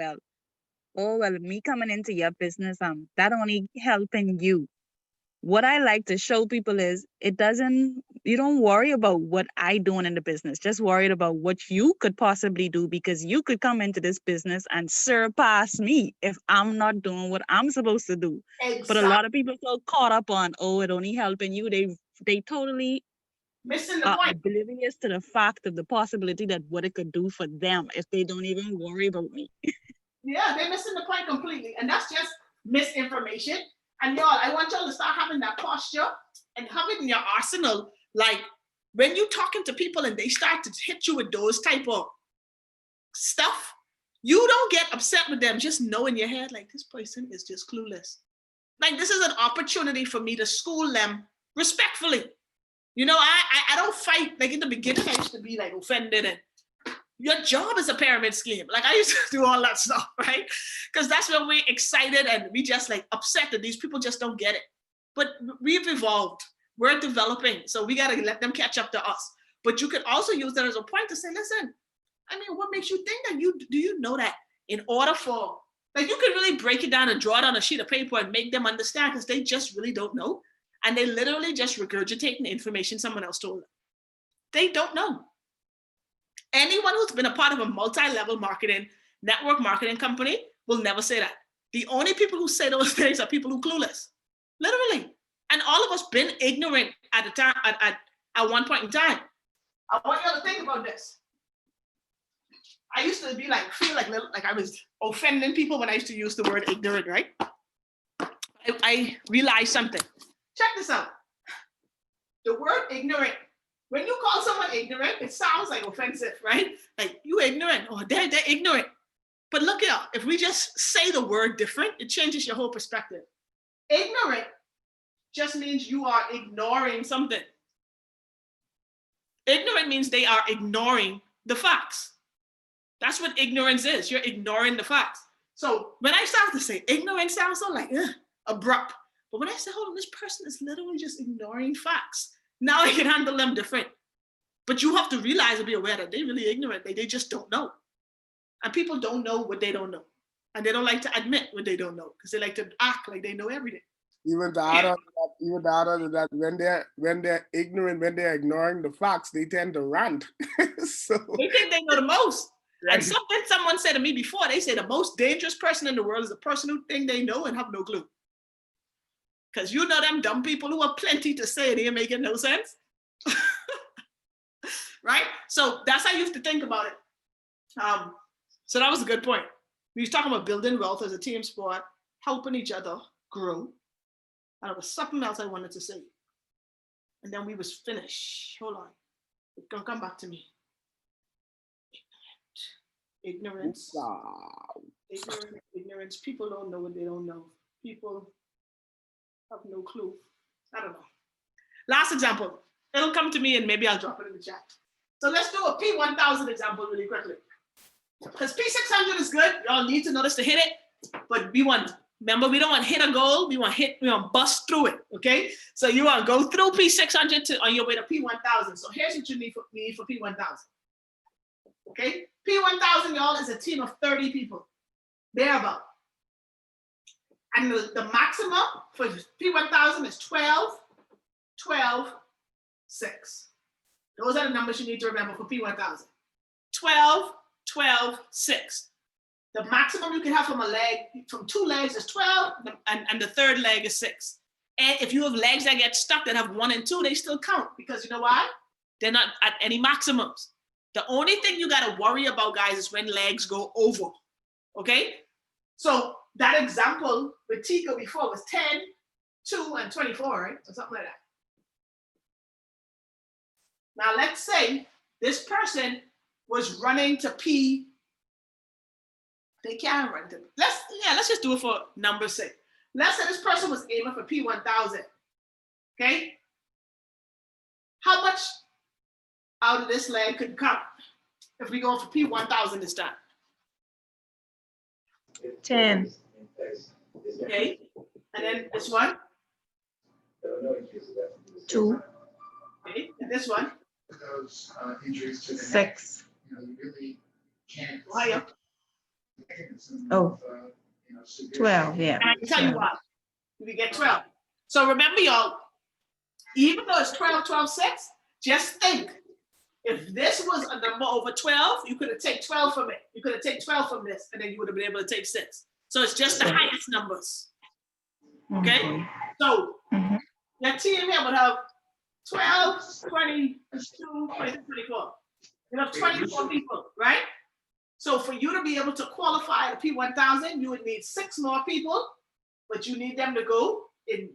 me coming into your business, that only helping you. What I like to show people is you don't worry about what I doing in the business, just worried about what you could possibly do, because you could come into this business and surpass me if I'm not doing what I'm supposed to do. Exactly. But a lot of people so caught up on, it only helping you. They totally missing the point. Oblivious to the fact of the possibility that what it could do for them if they don't even worry about me. Yeah, they're missing the point completely. And that's just misinformation. And y'all, I want y'all to start having that posture and have it in your arsenal. Like when you're talking to people and they start to hit you with those type of stuff, you don't get upset with them. Just know in your head, like, this person is just clueless. Like, this is an opportunity for me to school them respectfully. You know, I don't fight. Like in the beginning, I used to be like offended and your job is a pyramid scheme. Like I used to do all that stuff, right? Because that's when we're excited and we just like upset that these people just don't get it. But we've evolved. We're developing. So we got to let them catch up to us. But you could also use that as a point to say, listen, I mean, what makes you think that do you know that in order for, like you could really break it down and draw it on a sheet of paper and make them understand because they just really don't know. And they literally just regurgitating the information someone else told them. They don't know. Anyone who's been a part of a multi-level marketing, network marketing company will never say that. The only people who say those things are people who are clueless, literally. And all of us been ignorant at the time, at one point in time. I want you to think about this. I used to be like, feel like I was offending people when I used to use the word ignorant, right? I realized something. Check this out. The word ignorant, when you call someone ignorant, it sounds like offensive, right? Like, you ignorant, or they're ignorant. But look it up. If we just say the word different, it changes your whole perspective. Ignorant just means you are ignoring something. Ignorant means they are ignoring the facts. That's what ignorance is. You're ignoring the facts. So when I start to say ignorant sounds so like abrupt. But when I say, hold on, this person is literally just ignoring facts. Now I can handle them different. But you have to realize and be aware that they're really ignorant. They just don't know. And people don't know what they don't know. And they don't like to admit what they don't know because they like to act like they know everything. Even the other, that when they're ignorant, when they're ignoring the facts, they tend to rant. So they think they know the most. And something someone said to me before, they say the most dangerous person in the world is the person who think they know and have no clue. Because you know them dumb people who have plenty to say, they ain't making no sense. Right? So that's how you have to think about it. So that was a good point. We was talking about building wealth as a team sport, helping each other grow. And there was something else I wanted to say. And then we was finished. Hold on. It's gonna come back to me. Ignorance. Ignorance. People don't know what they don't know. People have no clue. I don't know. Last example. It'll come to me and maybe I'll drop it in the chat. So let's do a P1000 example really quickly. Because P600 is good. Y'all need to know this to hit it. But remember, we don't want to hit a goal. We want to bust through it. Okay? So you want to go through P600 on your way to P1000. So here's what you need for P1000. Okay? P1000, y'all, is a team of 30 people. Thereabout. And the maximum for P1000 is 12, 12, 6. Those are the numbers you need to remember for P1000. 12, 12, 6. The maximum you can have from from 2 legs is 12, and the third leg is 6. And if you have legs that get stuck that have 1 and 2, they still count, because you know why? They're not at any maximums. The only thing you got to worry about, guys, is when legs go over. Okay? So that example with Tico before was 10, 2, and 24, right? Or something like that. Now let's say this person was running to P. They can't run to. Let's just do it for number's sake. Let's say this person was aiming for P1000. Okay? How much out of this leg could come if we go for P1000 this time? 10. Okay. And then this one? 2. Okay. And this one? 6. Ohio. Oh. 12, yeah. And I can tell you why. We get 12. So remember, y'all, even though it's 12, 12, 6, just think, if this was a number over 12, you could have taken 12 from it. You could have taken 12 from this, and then you would have been able to take 6. So it's just the highest numbers. Okay? So your team here would have 12, 22, 23, 24. You have 24 people, right? So for you to be able to qualify the P1000, you would need 6 more people, but you need them to go in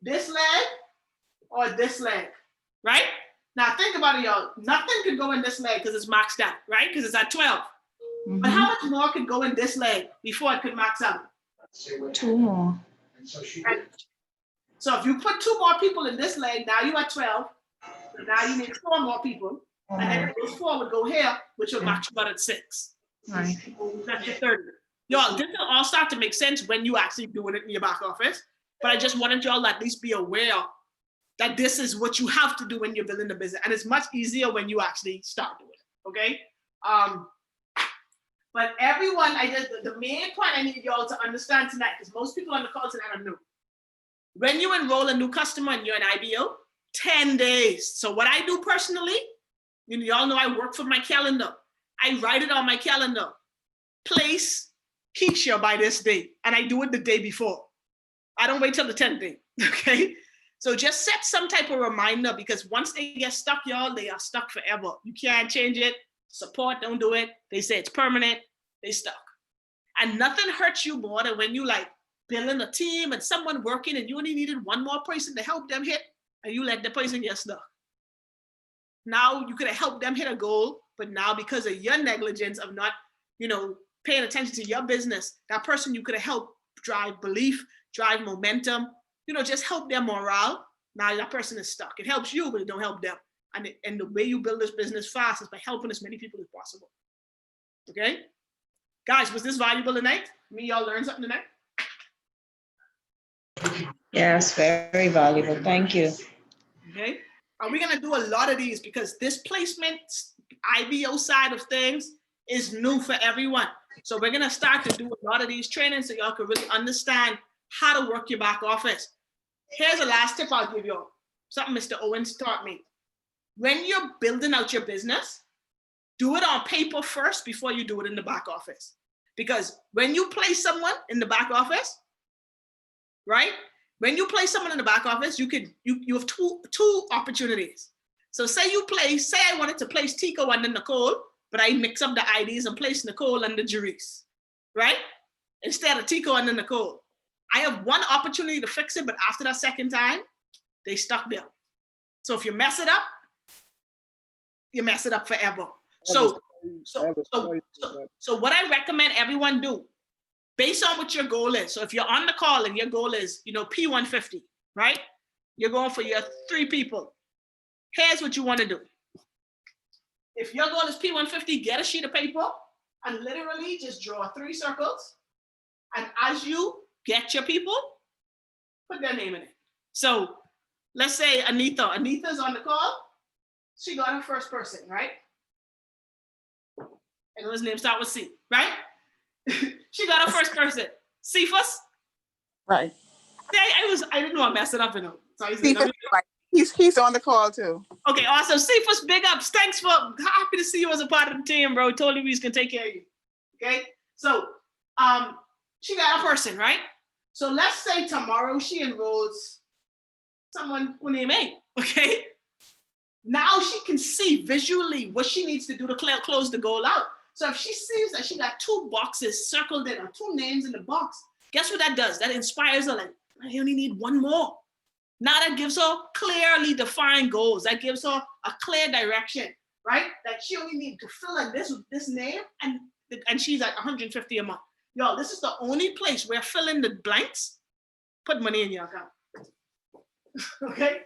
this leg or this leg, right? Now think about it, y'all. Nothing could go in this leg because it's maxed out, right? Because it's at 12. But how much more could go in this leg before it could max out? 2 more. And so if you put 2 more people in this leg, now you're at 12. So now you need 4 more people. And then those 4 would go here, which will max you out at 6. Right. That's your 30. Y'all, this will all start to make sense when you actually doing it in your back office. But I just wanted y'all to at least be aware that this is what you have to do when you're building the business. And it's much easier when you actually start doing it, okay? But everyone, the main point I need y'all to understand tonight, because most people on the call tonight are new. When you enroll a new customer and you're an IBO, 10 days. So what I do personally, y'all know I work for my calendar. I write it on my calendar. Place Keisha by this date. And I do it the day before. I don't wait till the 10th day, okay? So just set some type of reminder, because once they get stuck, y'all, they are stuck forever. You can't change it. Support, don't do it. They say it's permanent. They stuck. And nothing hurts you more than when you like building a team and someone working and you only needed 1 more person to help them hit, and you let the person get stuck. Now you could have helped them hit a goal, but now because of your negligence of not, paying attention to your business, that person you could have helped drive belief, drive momentum, just help their morale. Now that person is stuck. It helps you, but it don't help them. And the way you build this business fast is by helping as many people as possible. Okay? Guys, was this valuable tonight? Y'all learned something tonight? Yes, very valuable. Thank you. Okay. Are we going to do a lot of these, because this placement IBO side of things is new for everyone. So we're going to start to do a lot of these trainings so y'all can really understand how to work your back office. Here's the last tip I'll give you. Something Mr. Owens taught me. When you're building out your business, do it on paper first before you do it in the back office. Because when you place someone in the back office, right? When you place someone in the back office, you have two opportunities. So say I wanted to place Tico under Nicole, but I mix up the IDs and place Nicole under Jerice, right? Instead of Tico under Nicole. I have one opportunity to fix it, but after that second time, they stuck there. So if you mess it up, you mess it up forever. So what I recommend everyone do, based on what your goal is. So if you're on the call and your goal is, P150, right? You're going for your 3 people. Here's what you want to do. If your goal is P150, get a sheet of paper and literally just draw 3 circles. And as you get your people, put their name in it. So let's say Anita. Anita's on the call. She got her first person, right? And his name start with C, right? She got her first person. Cephas? Right. I didn't want to mess it up, So Cephas, right. He's on the call too. Okay, awesome. Cephas, big ups. Thanks for happy to see you as a part of the team, bro. Totally we can take care of you. Okay? So she got a person, right? So let's say tomorrow she enrolls someone who name A, okay? Now she can see visually what she needs to do to close the goal out. So if she sees that she got 2 boxes circled in or 2 names in the box, guess what that does? That inspires her like, I only need 1 more. Now that gives her clearly defined goals. That gives her a clear direction, right? That she only needs to fill in this name and she's at 150 a month. Yo, this is the only place where fill in the blanks, put money in your account. Okay?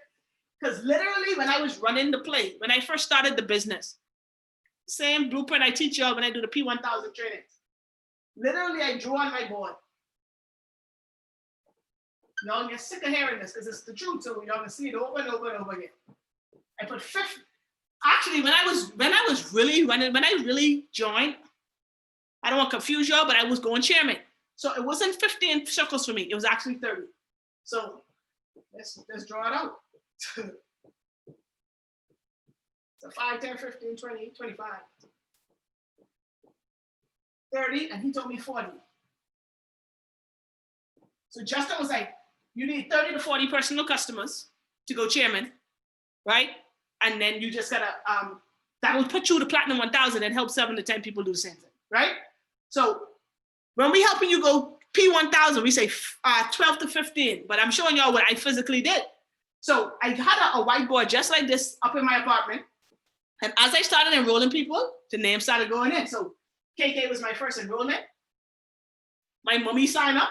Because literally when I was running the play, when I first started the business, same blueprint I teach y'all when I do the P1000 trainings. Literally, I drew on my board. Y'all get sick of hearing this because it's the truth, so y'all can see it over and over and over again. I put 50. Actually, when I really joined, I don't want to confuse y'all, but I was going chairman. So it wasn't 15 circles for me. It was actually 30. So let's draw it out. So 5, 10, 15, 20, 25, 30, and he told me 40. So Justin was like, you need 30 to 40 personal customers to go chairman, right? And then you just gotta, that will put you to platinum 1000 and help 7 to 10 people do the same thing, right? So when we helping you go P1000, we say 12 to 15, but I'm showing y'all what I physically did. So I had a whiteboard just like this up in my apartment. And as I started enrolling people, the names started going in. So KK was my first enrollment. My mommy signed up,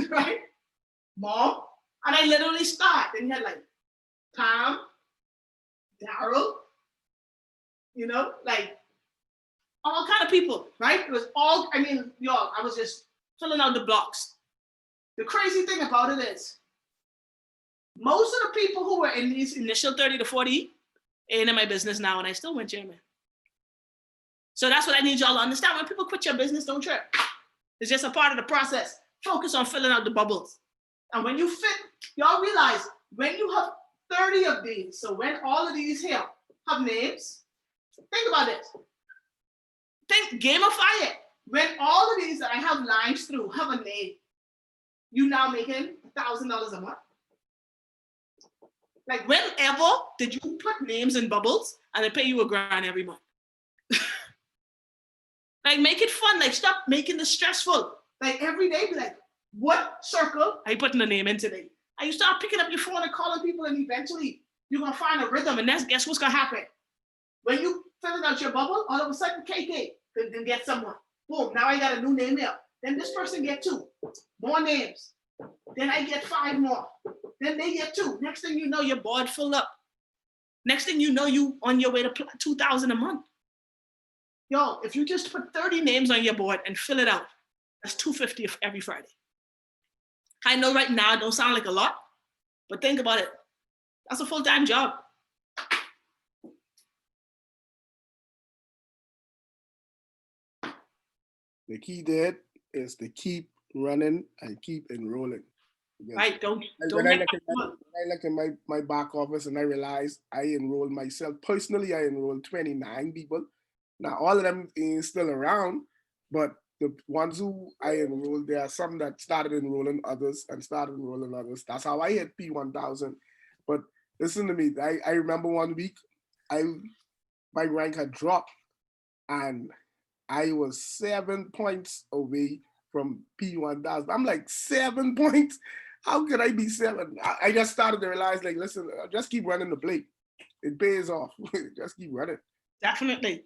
right? Mom. And I literally start. Then you had like Pam, Daryl, like all kind of people, right? It was all, y'all, I was just filling out the blocks. The crazy thing about it is, most of the people who were in these initial 30 to 40 ain't in my business now, and I still went chairman. So that's what I need y'all to understand. When people quit your business, don't trip. It's just a part of the process. Focus on filling out the bubbles. And when you fit, y'all realize when you have 30 of these, so when all of these here have names, think about this. Gamify it. When all of these that I have lines through have a name, you now making $1,000 a month. Like whenever did you put names in bubbles and they pay you $1,000 every month? Like make it fun. Like stop making this stressful. Like every day, be like, what circle are you putting the name in today? And you start picking up your phone and calling people, and eventually you're gonna find a rhythm. And guess what's gonna happen? When you fill out your bubble, all of a sudden KK can get someone. Boom, now I got a new name here. Then this person get 2 more names. Then I get 5 more. Then they get 2. Next thing you know, your board filled up. Next thing you know, you on your way to 2,000 a month. Yo, if you just put 30 names on your board and fill it out, that's $250 every Friday. I know right now it don't sound like a lot, but think about it. That's a full-time job. The key there is to keep running and keep enrolling. Right. Don't When I make look in my back office and I realized I enrolled myself personally, I enrolled 29 people. Now all of them is still around, but the ones who I enrolled, there are some that started enrolling others and started enrolling others. That's how I hit P1000. But listen to me, I remember one week my rank had dropped and I was 7 points away from P1000. I'm like, 7 points? How could I be 7? I just started to realize, like, listen, just keep running the plate. It pays off. Just keep running. Definitely.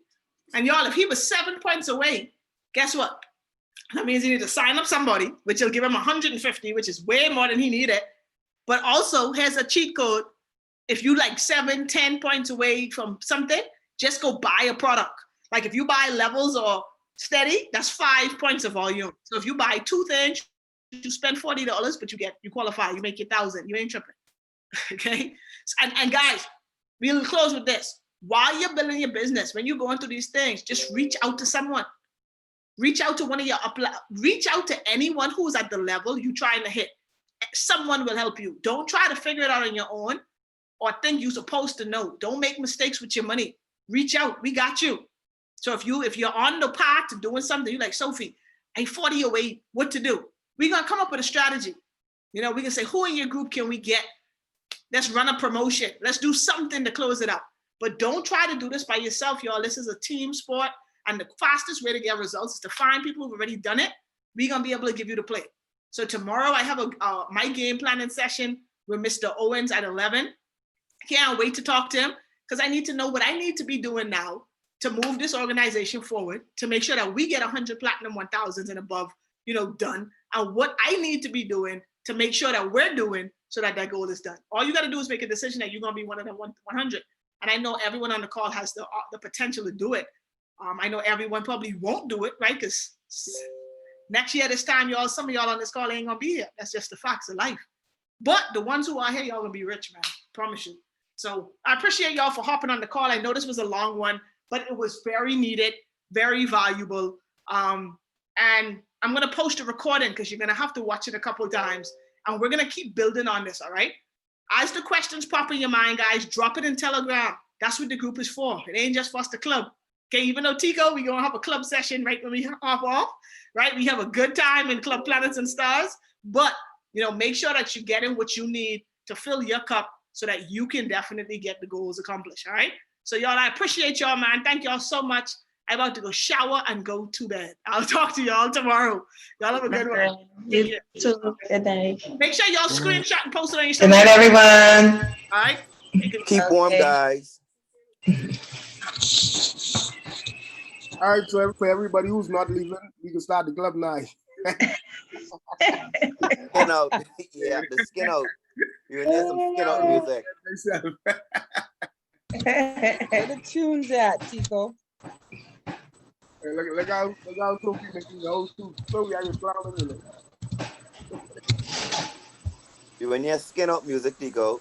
And y'all, if he was 7 points away, guess what? That means he need to sign up somebody, which will give him 150, which is way more than he needed. But also, here's a cheat code. If you like 7, 10 points away from something, just go buy a product. Like if you buy levels or steady, that's 5 points of volume. So if you buy 2 things, you spend $40, but you qualify, you make your 1,000. You ain't tripping. Okay. And guys, we'll close with this. While you're building your business, when you're going through these things, just reach out to someone. Reach out to one of your reach out to anyone who's at the level you're trying to hit. Someone will help you. Don't try to figure it out on your own or think you're supposed to know. Don't make mistakes with your money. Reach out. We got you. So if you're on the path to doing something, you're like, Sophie, I'm 40 away, what to do? We're gonna come up with a strategy. We can say, who in your group can we get? Let's run a promotion. Let's do something to close it out. But don't try to do this by yourself, y'all. This is a team sport. And the fastest way to get results is to find people who've already done it. We're gonna be able to give you the play. So tomorrow I have my game planning session with Mr. Owens at 11. Can't wait to talk to him because I need to know what I need to be doing now to move this organization forward, to make sure that we get 100 platinum 1000s and above, done, and what I need to be doing to make sure that we're doing so that goal is done. All you got to do is make a decision that you're going to be one of the 100. And I know everyone on the call has the potential to do it. I know everyone probably won't do it, right? Because next year, this time, some of y'all on this call ain't going to be here. That's just the facts of life. But the ones who are here, y'all going to be rich, man. Promise you. So I appreciate y'all for hopping on the call. I know this was a long one, but it was very needed, very valuable. And I'm going to post a recording because you're going to have to watch it a couple of times. And we're going to keep building on this, all right? As the questions pop in your mind, guys, drop it in Telegram. That's what the group is for. It ain't just for us, the club. Okay, even though Tico, we're going to have a club session right when we hop off, right? We have a good time in Club Planets and Stars. But, make sure that you're getting what you need to fill your cup so that you can definitely get the goals accomplished, all right? So y'all, I appreciate y'all, man. Thank y'all so much. I'm about to go shower and go to bed. I'll talk to y'all tomorrow. Y'all have a good one. You too. Good night. Make sure y'all screenshot and post it on your Good night, everyone. All right? Keep warm, guys. All right, so for everybody who's not leaving, we can start the club now. Skin out. Yeah, the skin out. You're in there some skin out music. Where the tunes at, Tico? Hey, look out, Sophie making the whole suit. Sophie, I was clowning in it. You're in your skin out music, Tico.